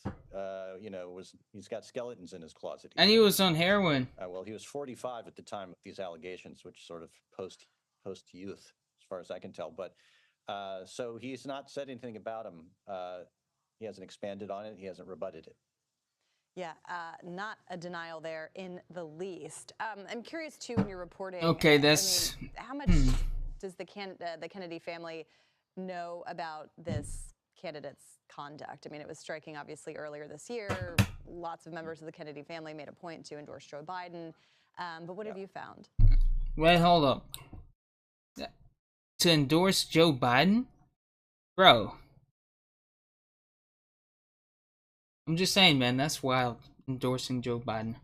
you know, he's got skeletons in his closet. And he was on heroin. Well, he was 45 at the time of these allegations, which sort of post-youth, as far as I can tell. But so he's not said anything about him. He hasn't expanded on it. He hasn't rebutted it. Yeah, not a denial there in the least. I'm curious, too, in your reporting. Okay, that's... I mean, how much does the Kennedy family know about this candidate's conduct? I mean, it was striking, obviously, earlier this year. Lots of members of the Kennedy family made a point to endorse Joe Biden. But what have you found? Wait, hold up. To endorse Joe Biden? Bro. I'm just saying, man, that's wild, endorsing Joe Biden.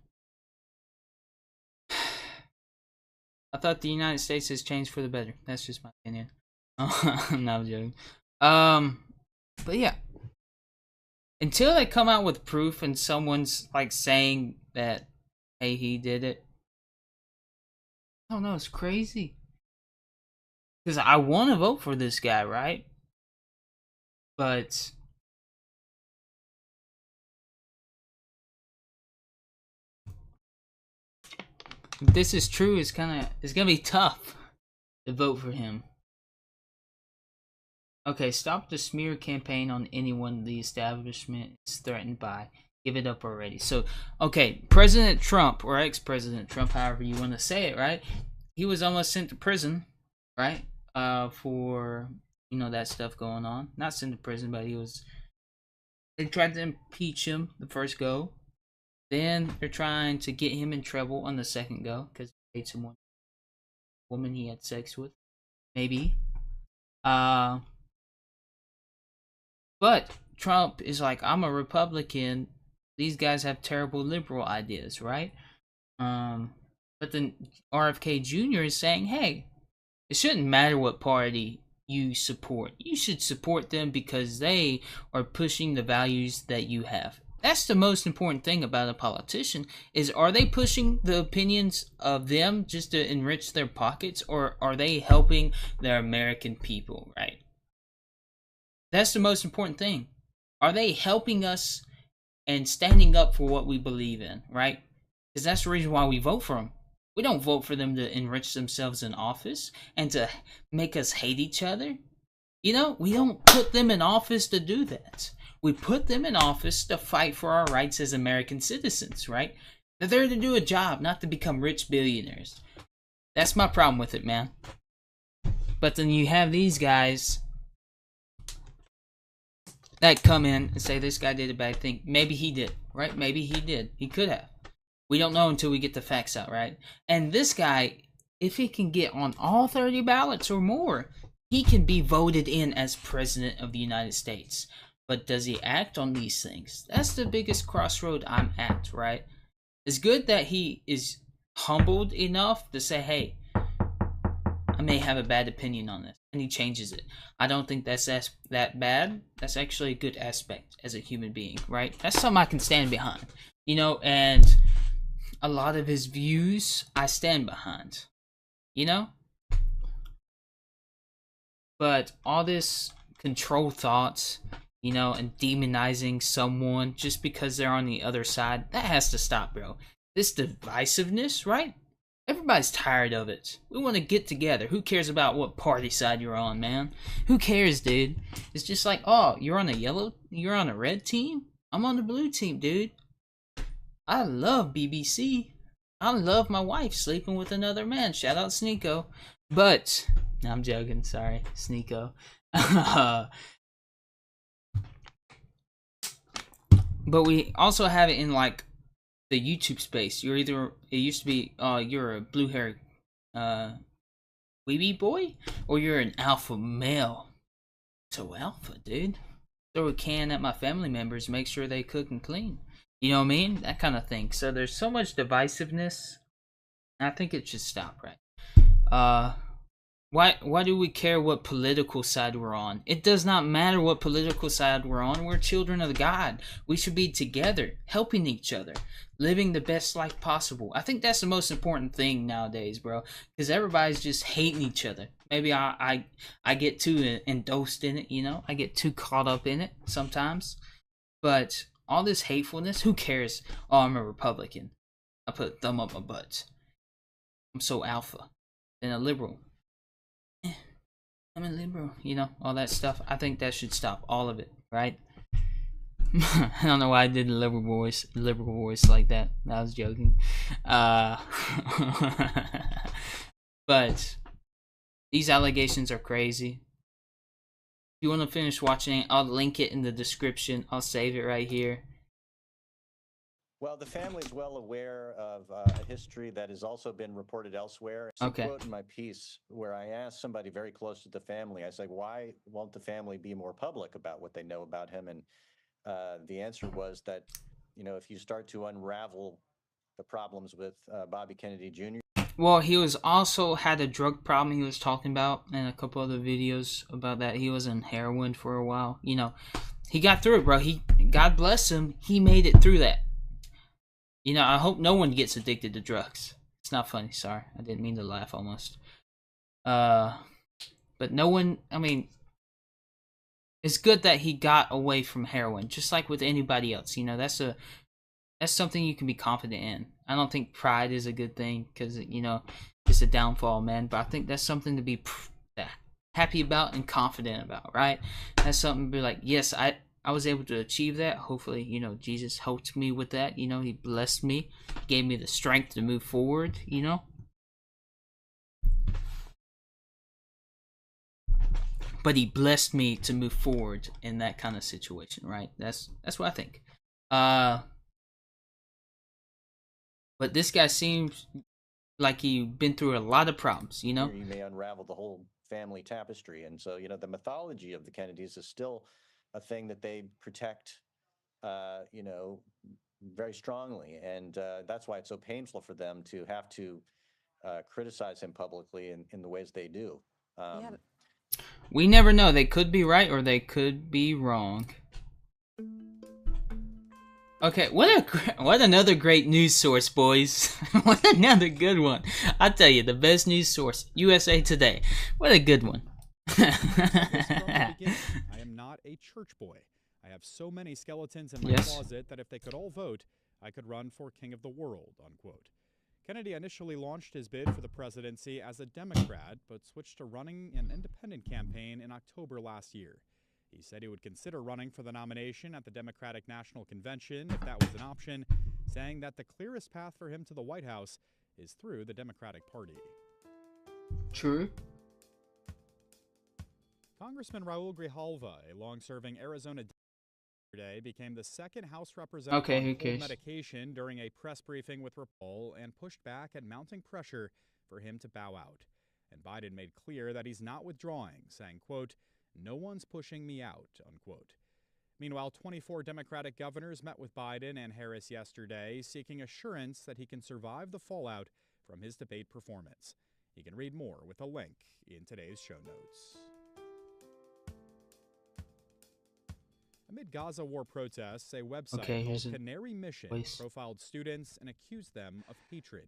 I thought the United States has changed for the better. That's just my opinion. I'm not joking. But yeah. Until they come out with proof and someone's, like, saying that, hey, he did it. I don't know, it's crazy. Because I want to vote for this guy, right? But... if this is true, it's gonna be tough to vote for him. Okay, stop the smear campaign on anyone the establishment is threatened by. Give it up already. So, okay, President Trump, or ex-President Trump, however you want to say it, right? He was almost sent to prison, right? For, you know, that stuff going on. Not sent to prison, but they tried to impeach him the first go. Then they're trying to get him in trouble on the second go because he hates someone, woman he had sex with, maybe. But Trump is like, I'm a Republican. These guys have terrible liberal ideas, right? But then RFK Jr. is saying, hey, it shouldn't matter what party you support. You should support them because they are pushing the values that you have. That's the most important thing about a politician, is are they pushing the opinions of them just to enrich their pockets, or are they helping the American people, right? That's the most important thing. Are they helping us and standing up for what we believe in, right? Because that's the reason why we vote for them. We don't vote for them to enrich themselves in office and to make us hate each other. You know, we don't put them in office to do that. We put them in office to fight for our rights as American citizens, right? They're there to do a job, not to become rich billionaires. That's my problem with it, man. But then you have these guys that come in and say this guy did a bad thing. Maybe he did, right? Maybe he did. He could have. We don't know until we get the facts out, right? And this guy, if he can get on all 30 ballots or more, he can be voted in as president of the United States. But does he act on these things? That's the biggest crossroad I'm at, right? It's good that he is humbled enough to say, hey, I may have a bad opinion on this, and he changes it. I don't think that's that bad. That's actually a good aspect as a human being, right? That's something I can stand behind, you know, and a lot of his views I stand behind, you know? But all this control thoughts, you know, and demonizing someone just because they're on the other side, that has to stop, bro. This divisiveness, right? Everybody's tired of it. We want to get together. Who cares about what party side you're on, man? Who cares, dude? It's just like, oh, you're on a red team? I'm on the blue team, dude. I love BBC. I love my wife sleeping with another man. Shout out Sneeko. But, no, I'm joking. Sorry, Sneeko. But we also have it in like the YouTube space. You're either, it used to be, you're a blue haired weeby boy, or you're an alpha male. So alpha, dude. Throw a can at my family members, make sure they cook and clean. You know what I mean? That kind of thing. So there's so much divisiveness. I think it should stop, right? Why do we care what political side we're on? It does not matter what political side we're on. We're children of God. We should be together, helping each other, living the best life possible. I think that's the most important thing nowadays, bro. Because everybody's just hating each other. Maybe I get too endorsed in it, you know? I get too caught up in it sometimes. But all this hatefulness, who cares? Oh, I'm a Republican. I put a thumb up my butt. I'm so alpha. Then a liberal. I'm a liberal, you know, all that stuff. I think that should stop, all of it, right? I don't know why I did the liberal voice like that. I was joking. But these allegations are crazy. If you want to finish watching it, I'll link it in the description. I'll save it right here. Well, the family is well aware of a history that has also been reported elsewhere. It's a quote in my piece where I asked somebody very close to the family, I said, why won't the family be more public about what they know about him? And the answer was that, you know, if you start to unravel the problems with Bobby Kennedy Jr. Well, he was also had a drug problem he was talking about in a couple other videos about that. He was on heroin for a while. You know, he got through it, bro. God bless him. He made it through that. You know, I hope no one gets addicted to drugs. It's not funny, sorry. I didn't mean to laugh almost. But no one, I mean, it's good that he got away from heroin, just like with anybody else. You know, that's something you can be confident in. I don't think pride is a good thing, because, you know, it's a downfall, man. But I think that's something to be happy about and confident about, right? That's something to be like, yes, I was able to achieve that. Hopefully, you know, Jesus helped me with that. You know, he blessed me, gave me the strength to move forward, you know. But he blessed me to move forward in that kind of situation, right? That's what I think. But this guy seems like he's been through a lot of problems, you know. You may unravel the whole family tapestry. And so, you know, the mythology of the Kennedys is still a thing that they protect, you know, very strongly. And that's why it's so painful for them to have to criticize him publicly in the ways they do. We never know. They could be right or they could be wrong. Okay, what another great news source, boys. What another good one. I tell you, the best news source, USA Today. What a good one. I am not a church boy. I have so many skeletons in my closet that if they could all vote, I could run for king of the world, unquote. Kennedy initially launched his bid for the presidency as a Democrat, but switched to running an independent campaign in October last year. He said he would consider running for the nomination at the Democratic National Convention if that was an option, saying that the clearest path for him to the White House is through the Democratic Party. True. Congressman Raul Grijalva, a long-serving Arizona Day, became the second House representative on cold medication during a press briefing with Rapol and pushed back at mounting pressure for him to bow out. And Biden made clear that he's not withdrawing, saying, quote, "No one's pushing me out," unquote. Meanwhile, 24 Democratic governors met with Biden and Harris yesterday, seeking assurance that he can survive the fallout from his debate performance. You can read more with a link in today's show notes. Amid Gaza war protests, a website called Canary Mission profiled students and accused them of hatred.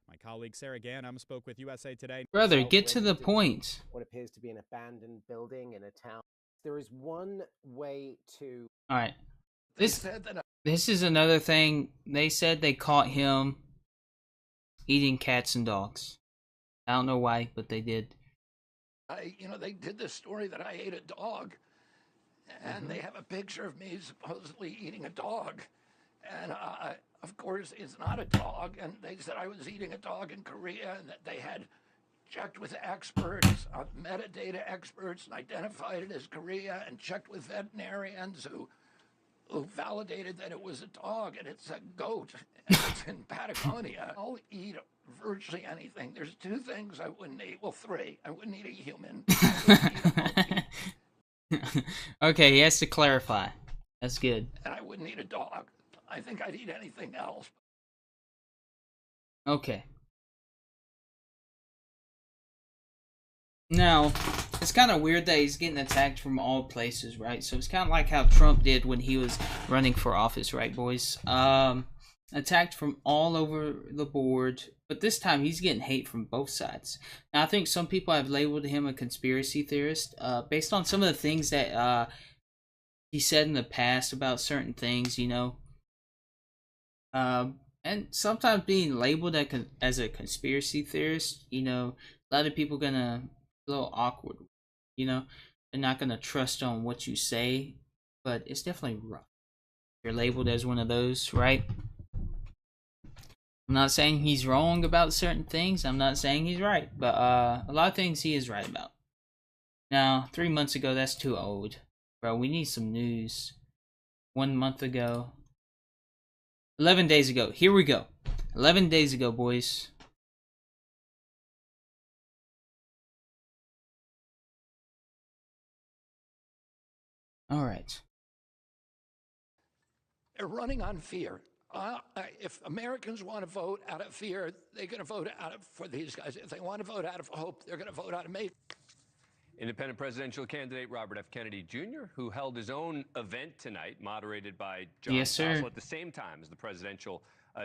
My colleague Sarah Ganem spoke with USA Today. Brother, get to the point. What appears to be an abandoned building in a town. There is one way to... All right. This is another thing. They said they caught him eating cats and dogs. I don't know why, but they did. They did this story that I ate a dog. And they have a picture of me supposedly eating a dog. And, of course, it's not a dog. And they said I was eating a dog in Korea and that they had checked with experts, metadata experts, and identified it as Korea and checked with veterinarians who validated that it was a dog and it's a goat. And it's in Patagonia. I'll eat virtually anything. There's two things I wouldn't eat. Well, three. I wouldn't eat a human. I wouldn't eat a monkey. Okay, he has to clarify. That's good. And I wouldn't eat a dog. I think I'd eat anything else. Okay. Now, it's kind of weird that he's getting attacked from all places, right? So it's kind of like how Trump did when he was running for office, right, boys? Attacked from all over the board. But this time, he's getting hate from both sides. Now, I think some people have labeled him a conspiracy theorist based on some of the things that he said in the past about certain things, you know. And sometimes being labeled as a conspiracy theorist, you know, a lot of people gonna be a little awkward, you know. They're not gonna trust on what you say, but it's definitely rough. You're labeled as one of those, right? I'm not saying he's wrong about certain things. I'm not saying he's right, but a lot of things he is right about. Now, 3 months ago, that's too old, bro. We need some news. 1 month ago. 11 days ago. Here we go. 11 days ago, boys. All right. They're running on fear. If Americans want to vote out of fear, they're going to vote for these guys. If they want to vote out of hope, they're going to vote out of me. Independent presidential candidate Robert F. Kennedy Jr., who held his own event tonight, moderated by John Stossel at the same time as the presidential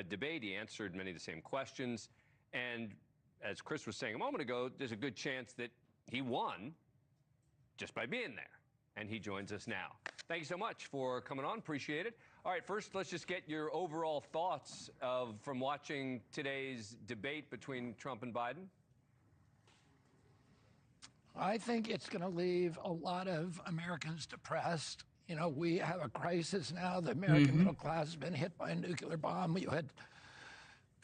debate. He answered many of the same questions. And as Chris was saying a moment ago, there's a good chance that he won just by being there. And he joins us now. Thank you so much for coming on. Appreciate it. All right, first, let's just get your overall thoughts from watching today's debate between Trump and Biden. I think it's going to leave a lot of Americans depressed. You know, we have a crisis now. The American middle class has been hit by a nuclear bomb. You had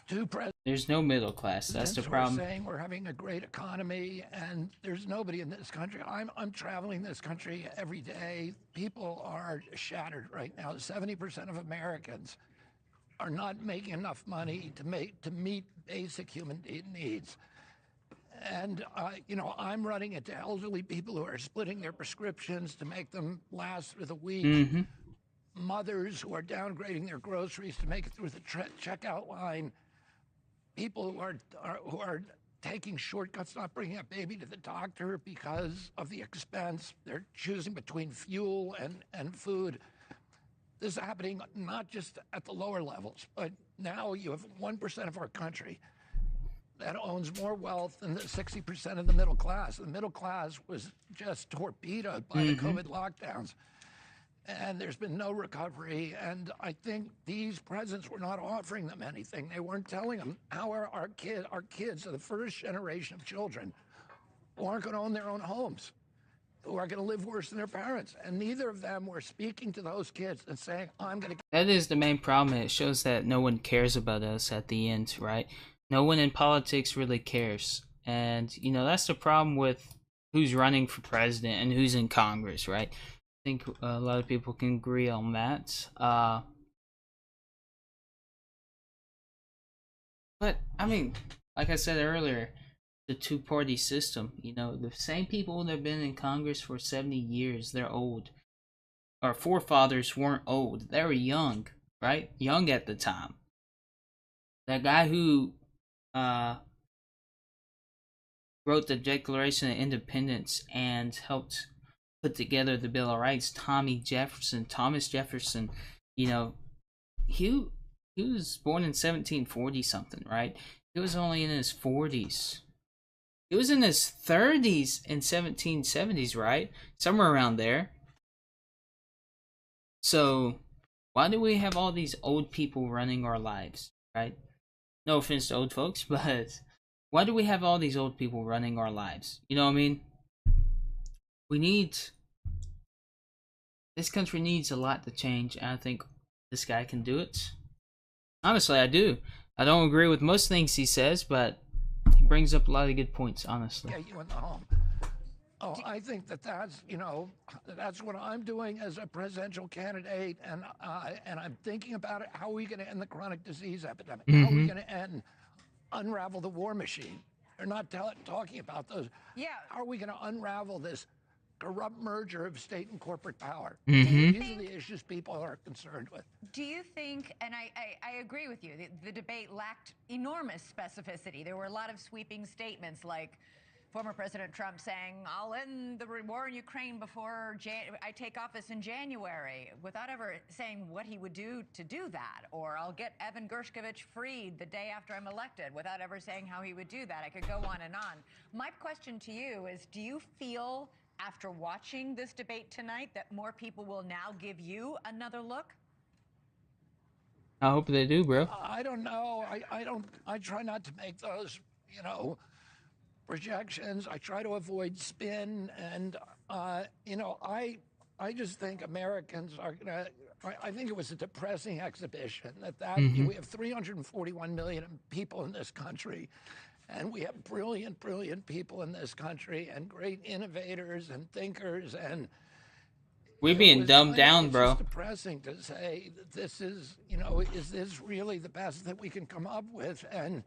two presidents. There's no middle class. That's the problem. We're saying we're having a great economy, and there's nobody in this country. I'm traveling this country every day. People are shattered right now. 70% of Americans are not making enough money to meet basic human needs. And, you know, I'm running into elderly people who are splitting their prescriptions to make them last through the week. Mothers who are downgrading their groceries to make it through the checkout line. People who are taking shortcuts, not bringing a baby to the doctor because of the expense. They're choosing between fuel and food. This is happening not just at the lower levels, but now you have 1% of our country that owns more wealth than the 60% of the middle class. The middle class was just torpedoed by the COVID lockdowns. and there's been no recovery. And I think these presidents were not offering them anything. They weren't telling them how our kids are the first generation of children who aren't going to own their own homes, who are going to live worse than their parents. And neither of them were speaking to those kids and saying, I'm going to... That is the main problem. It shows that no one cares about us at the end, right? No one in politics really cares. And, you know, that's the problem with who's running for president and who's in Congress, right? I think a lot of people can agree on that. But, I mean, like I said earlier, the two-party system, you know, the same people that have been in Congress for 70 years, they're old. Our forefathers weren't old. They were young, right? Young at the time. That guy who wrote the Declaration of Independence and helped put together the Bill of Rights, Thomas Jefferson, you know, he was born in 1740 something, right? He was only in his 40s. He was in his 30s in 1770s, right? Somewhere around there. So, why do we have all these old people running our lives, right? No offense to old folks, but why do we have all these old people running our lives? You know what I mean? This country needs a lot to change, and I think this guy can do it. Honestly, I do. I don't agree with most things he says, but he brings up a lot of good points, honestly. Get you in the home. Oh, I think that's, you know, that's what I'm doing as a presidential candidate, and I'm thinking about it. How are we going to end the chronic disease epidemic? How are we going to unravel the war machine? They're not talking about those. Yeah. How are we going to unravel this corrupt merger of state and corporate power? These are the issues people are concerned with. Do you think, and I agree with you, the debate lacked enormous specificity. There were a lot of sweeping statements like former President Trump saying, I'll end the war in Ukraine before I take office in January, without ever saying what he would do to do that. Or I'll get Evan Gershkovich freed the day after I'm elected, without ever saying how he would do that. I could go on and on. My question to you is, do you feel, after watching this debate tonight, that more people will now give you another look? I hope they do, bro. I don't know. I try not to make those, you know, projections. I try to avoid spin, and you know, I just think Americans are gonna. I think it was a depressing exhibition that we have 341 million people in this country, and we have brilliant people in this country, and great innovators and thinkers, and we're being dumbed down, it's bro. just depressing to say that this is, you know, is this really the best that we can come up with? And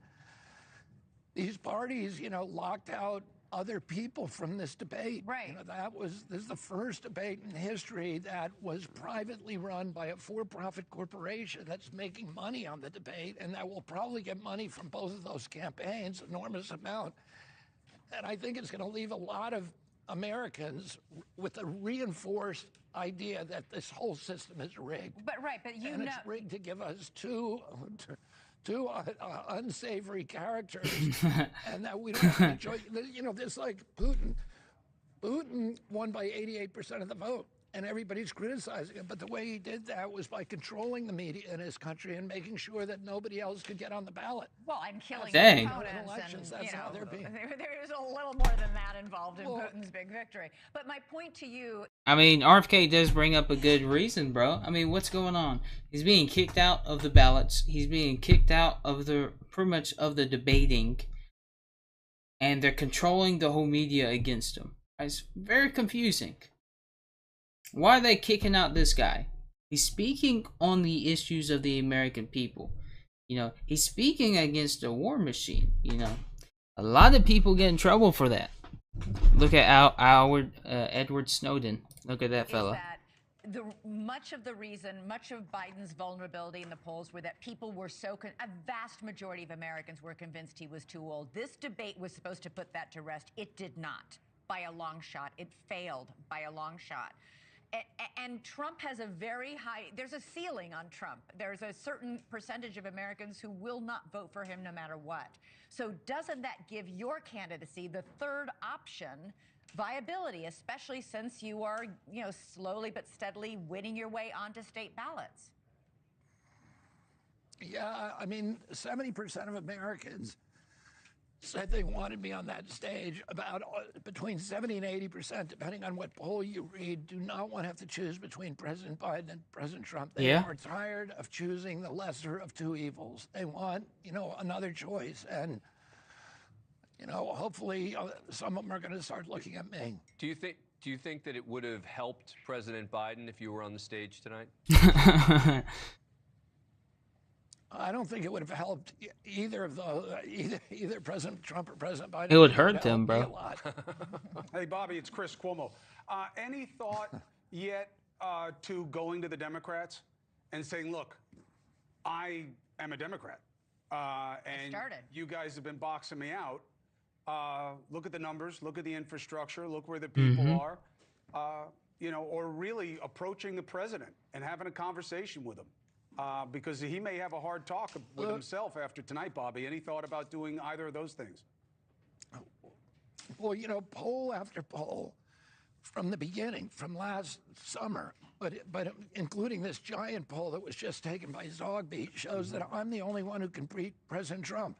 these parties, you know, locked out other people from this debate. Right. You know, this is the first debate in history that was privately run by a for-profit corporation that's making money on the debate, and that will probably get money from both of those campaigns, enormous amount. And I think it's going to leave a lot of Americans with a reinforced idea that this whole system is rigged. But you and know, it's rigged to give us two unsavory characters, and that we don't have any choice. You know, this, like Putin won by 88% of the vote, and everybody's criticizing him. But the way he did that was by controlling the media in his country and making sure that nobody else could get on the ballot. Well, and killing Dang. opponents, elections. That's how they're being. There's a little more than that involved in Putin's big victory. But my point to you, I mean, RFK does bring up a good reason, bro. I mean, what's going on? He's being kicked out of the ballots. He's being kicked out of pretty much of the debating, and they're controlling the whole media against him. It's very confusing. Why are they kicking out this guy? He's speaking on the issues of the American people. You know, he's speaking against the war machine. You know, a lot of people get in trouble for that. Look at Edward Snowden. Look at that fella. Much of Biden's vulnerability in the polls were that people were a vast majority of Americans were convinced he was too old. This debate was supposed to put that to rest. It did not, by a long shot. It failed by a long shot. And Trump has there's a ceiling on Trump. There's a certain percentage of Americans who will not vote for him no matter what. So doesn't that give your candidacy the third option viability, especially since you are, slowly but steadily winning your way onto state ballots? Yeah, I mean, 70% of Americans said they wanted me on that stage. About between 70 and 80%, depending on what poll you read, do not want to have to choose between President Biden and President Trump. They are tired of choosing the lesser of two evils. They want, another choice. And, hopefully some of them are going to start looking at me. Do you think that it would have helped President Biden if you were on the stage tonight? I don't think it would have helped either of those, either President Trump or President Biden. It would hurt them, bro. A lot. Hey, Bobby, it's Chris Cuomo. Any thought yet to going to the Democrats and saying, look, I am a Democrat, and you guys have been boxing me out. Look at the numbers, look at the infrastructure, look where the people are, or really approaching the president and having a conversation with him. Because he may have a hard talk with himself after tonight, Bobby. Any thought about doing either of those things? Well, poll after poll from the beginning, from last summer, but including this giant poll that was just taken by Zogby, shows that I'm the only one who can beat President Trump.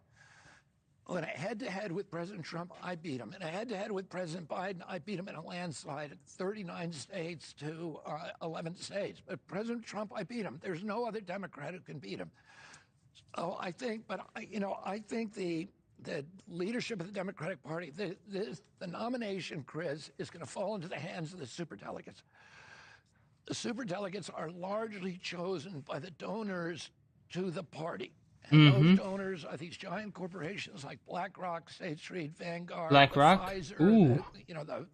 When I head-to-head with President Trump, I beat him. And a head-to-head with President Biden, I beat him in a landslide at 39 states to 11 states. But President Trump, I beat him. There's no other Democrat who can beat him. So I think, I think the leadership of the Democratic Party, the nomination, Chris, is going to fall into the hands of the superdelegates. The superdelegates are largely chosen by the donors to the party. And those donors are these giant corporations like BlackRock, State Street, Vanguard, Pfizer,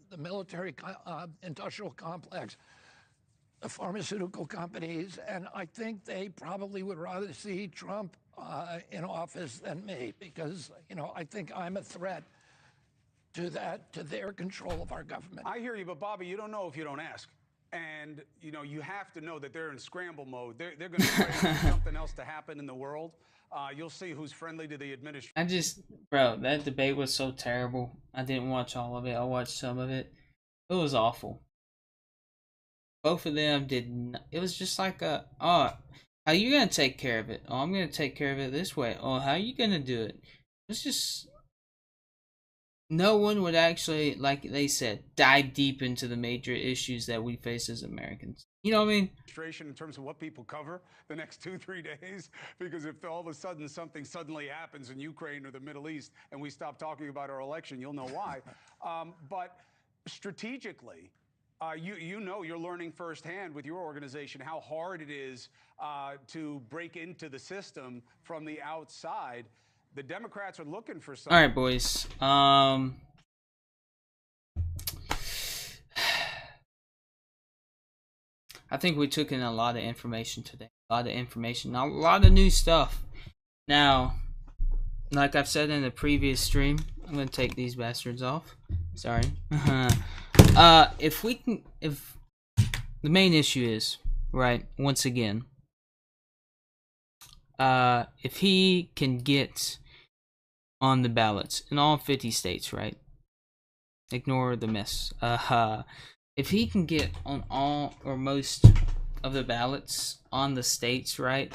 the military industrial complex, the pharmaceutical companies. And I think they probably would rather see Trump in office than me because, I think I'm a threat to their control of our government. I hear you, but Bobby, you don't know if you don't ask. And, you have to know that they're in scramble mode. They're going to try something else to happen in the world. You'll see who's friendly to the administration. Bro, that debate was so terrible. I didn't watch all of it. I watched some of it. It was awful. Both of them it was just like how you going to take care of it? Oh, I'm going to take care of it this way. Oh, how are you going to do it? It's just, no one would actually, like they said, dive deep into the major issues that we face as Americans. You know what I mean? In terms of what people cover the next 2-3 days, because if all of a sudden something suddenly happens in Ukraine or the Middle East and we stop talking about our election, you'll know why. But strategically, you're learning firsthand with your organization how hard it is to break into the system from the outside. The Democrats are looking for something. All right, boys. I think we took in a lot of information today. A lot of new stuff. Now, like I've said in the previous stream, I'm gonna take these bastards off. Sorry. If the main issue is, right, once again, if he can get on the ballots in all 50 states, right? Ignore the mess. If he can get on all or most of the ballots on the states, right?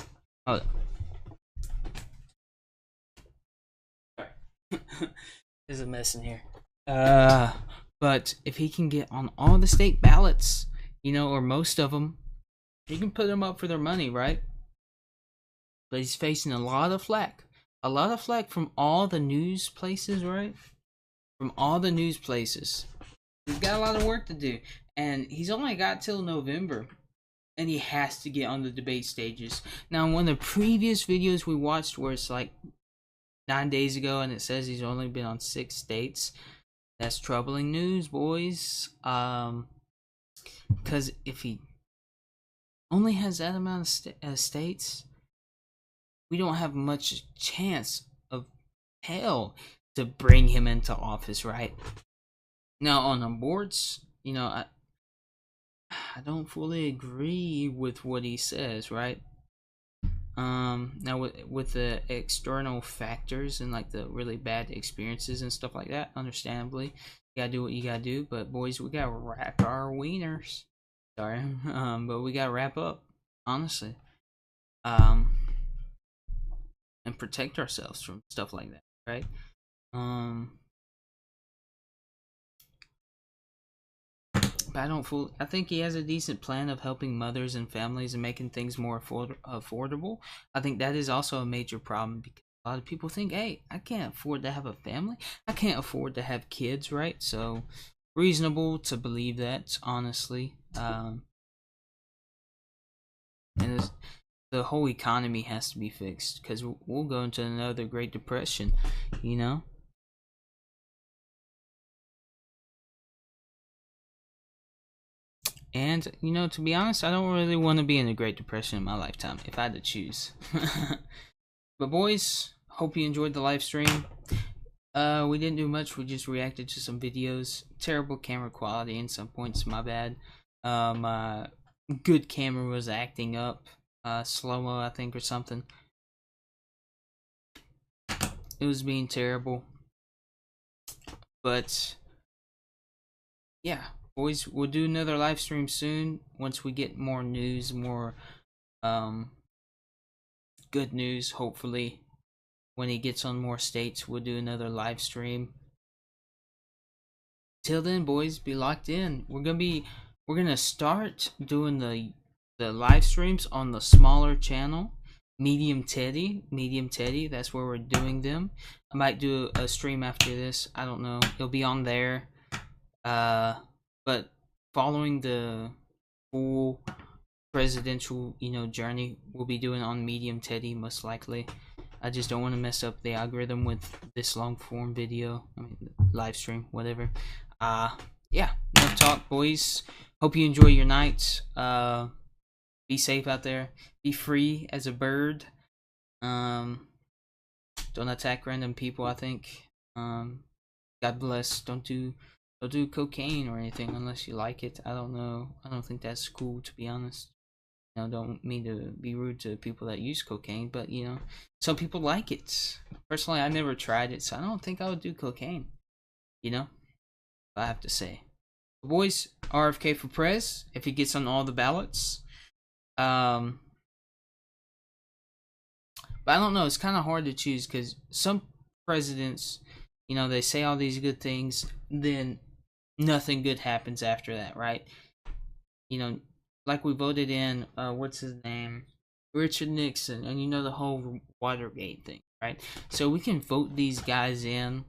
There's a mess in here. But if he can get on all the state ballots, or most of them, he can put them up for their money, right? But he's facing a lot of flack. A lot of flack from all the news places, right? From all the news places. He's got a lot of work to do. And he's only got till November. And he has to get on the debate stages. Now, in one of the previous videos we watched where it's like 9 days ago and it says he's only been on 6 states. That's troubling news, boys. Because if he only has that amount of states, we don't have much chance of hell to bring him into office, right? Now, on the boards, I don't fully agree with what he says, right? Now with the external factors and like the really bad experiences and stuff like that, understandably, you gotta do what you gotta do. But boys, we gotta wrap our wieners. Sorry, but we gotta wrap up, honestly, and protect ourselves from stuff like that, right? But I think he has a decent plan of helping mothers and families and making things more affordable. I think that is also a major problem because a lot of people think, hey, I can't afford to have a family. I can't afford to have kids, right? So reasonable to believe that, honestly. And the whole economy has to be fixed because we'll go into another Great Depression, you know? And, you know, to be honest, I don't really want to be in a Great Depression in my lifetime, if I had to choose. But boys, hope you enjoyed the live stream. We didn't do much, we just reacted to some videos. Terrible camera quality in some points, my bad. Good camera was acting up. Slow-mo, I think, or something. It was being terrible. But, yeah. Boys, we'll do another live stream soon once we get more news, more good news, hopefully. When he gets on more states, we'll do another live stream. Till then, boys, be locked in. We're gonna start doing the live streams on the smaller channel, Medium Teddy. That's where we're doing them. I might do a stream after this. I don't know. It'll be on there. But following the full presidential, journey, we'll be doing on Medium Teddy most likely. I just don't want to mess up the algorithm with this long form video. I mean, live stream, whatever. Yeah, enough talk, boys. Hope you enjoy your night. Be safe out there. Be free as a bird. Don't attack random people, I think. God bless. Don't do cocaine or anything unless you like it. I don't know. I don't think that's cool, to be honest. Don't mean to be rude to people that use cocaine, but some people like it. Personally, I never tried it, so I don't think I would do cocaine. I have to say. Boys, RFK for Prez, if he gets on all the ballots. But I don't know, it's kind of hard to choose because some presidents, they say all these good things, then nothing good happens after that, right? Like we voted in, what's his name? Richard Nixon, and the whole Watergate thing, right? So we can vote these guys in,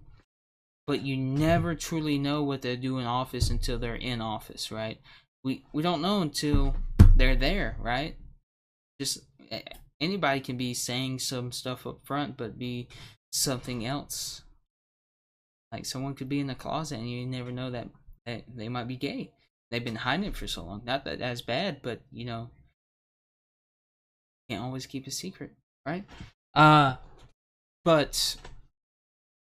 but you never truly know what they do in office until they're in office, right? We don't know until they're there, right? Just anybody can be saying some stuff up front, but be something else. Like someone could be in the closet, and you never know that they might be gay. They've been hiding it for so long. Not that that's bad, but can't always keep a secret, right? But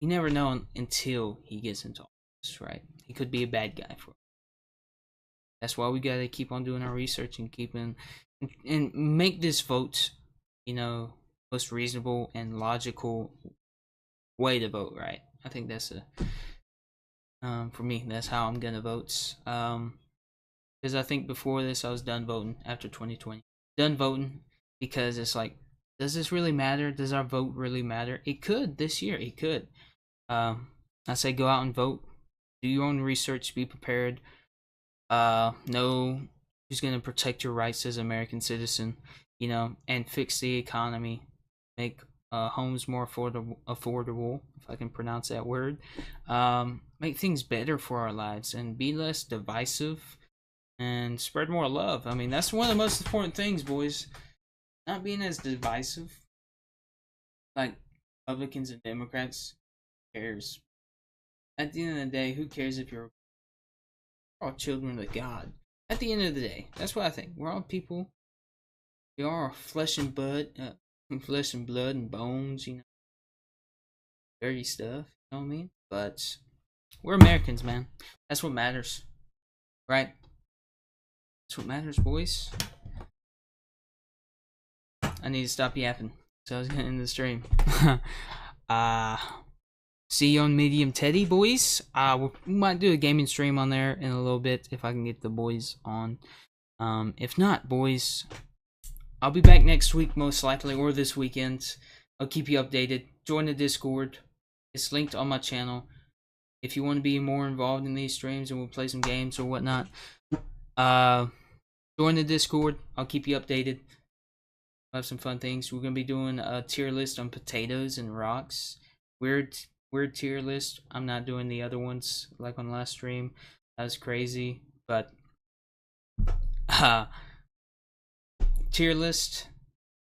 you never know until he gets into office, right? He could be a bad guy for it. That's why we gotta keep on doing our research and and make this vote, most reasonable and logical way to vote, right? I think that's for me, that's how I'm gonna vote. Because I think before this, I was done voting after 2020. Done voting because it's like, does this really matter? Does our vote really matter? It could this year. It could. I say go out and vote. Do your own research. Be prepared. Know who's going to protect your rights as an American citizen, and fix the economy. Make homes more affordable, if I can pronounce that word. Make things better for our lives and be less divisive. And spread more love. I mean, that's one of the most important things, boys. Not being as divisive. Like Republicans and Democrats. Who cares? At the end of the day, who cares if you're all children of God? At the end of the day, that's what I think. We're all people. We are flesh and blood, and bones. Dirty stuff. You know what I mean? But we're Americans, man. That's what matters, right? That's what matters, boys. I need to stop yapping. So I was gonna end the stream. See you on Medium Teddy, boys. We might do a gaming stream on there in a little bit if I can get the boys on. If not, boys, I'll be back next week most likely, or this weekend. I'll keep you updated. Join the Discord. It's linked on my channel. If you want to be more involved in these streams and we'll play some games or whatnot, join the Discord. I'll keep you updated. We'll have some fun things. We're gonna be doing a tier list on potatoes and rocks. Weird tier list. I'm not doing the other ones like on the last stream. That was crazy, but tier list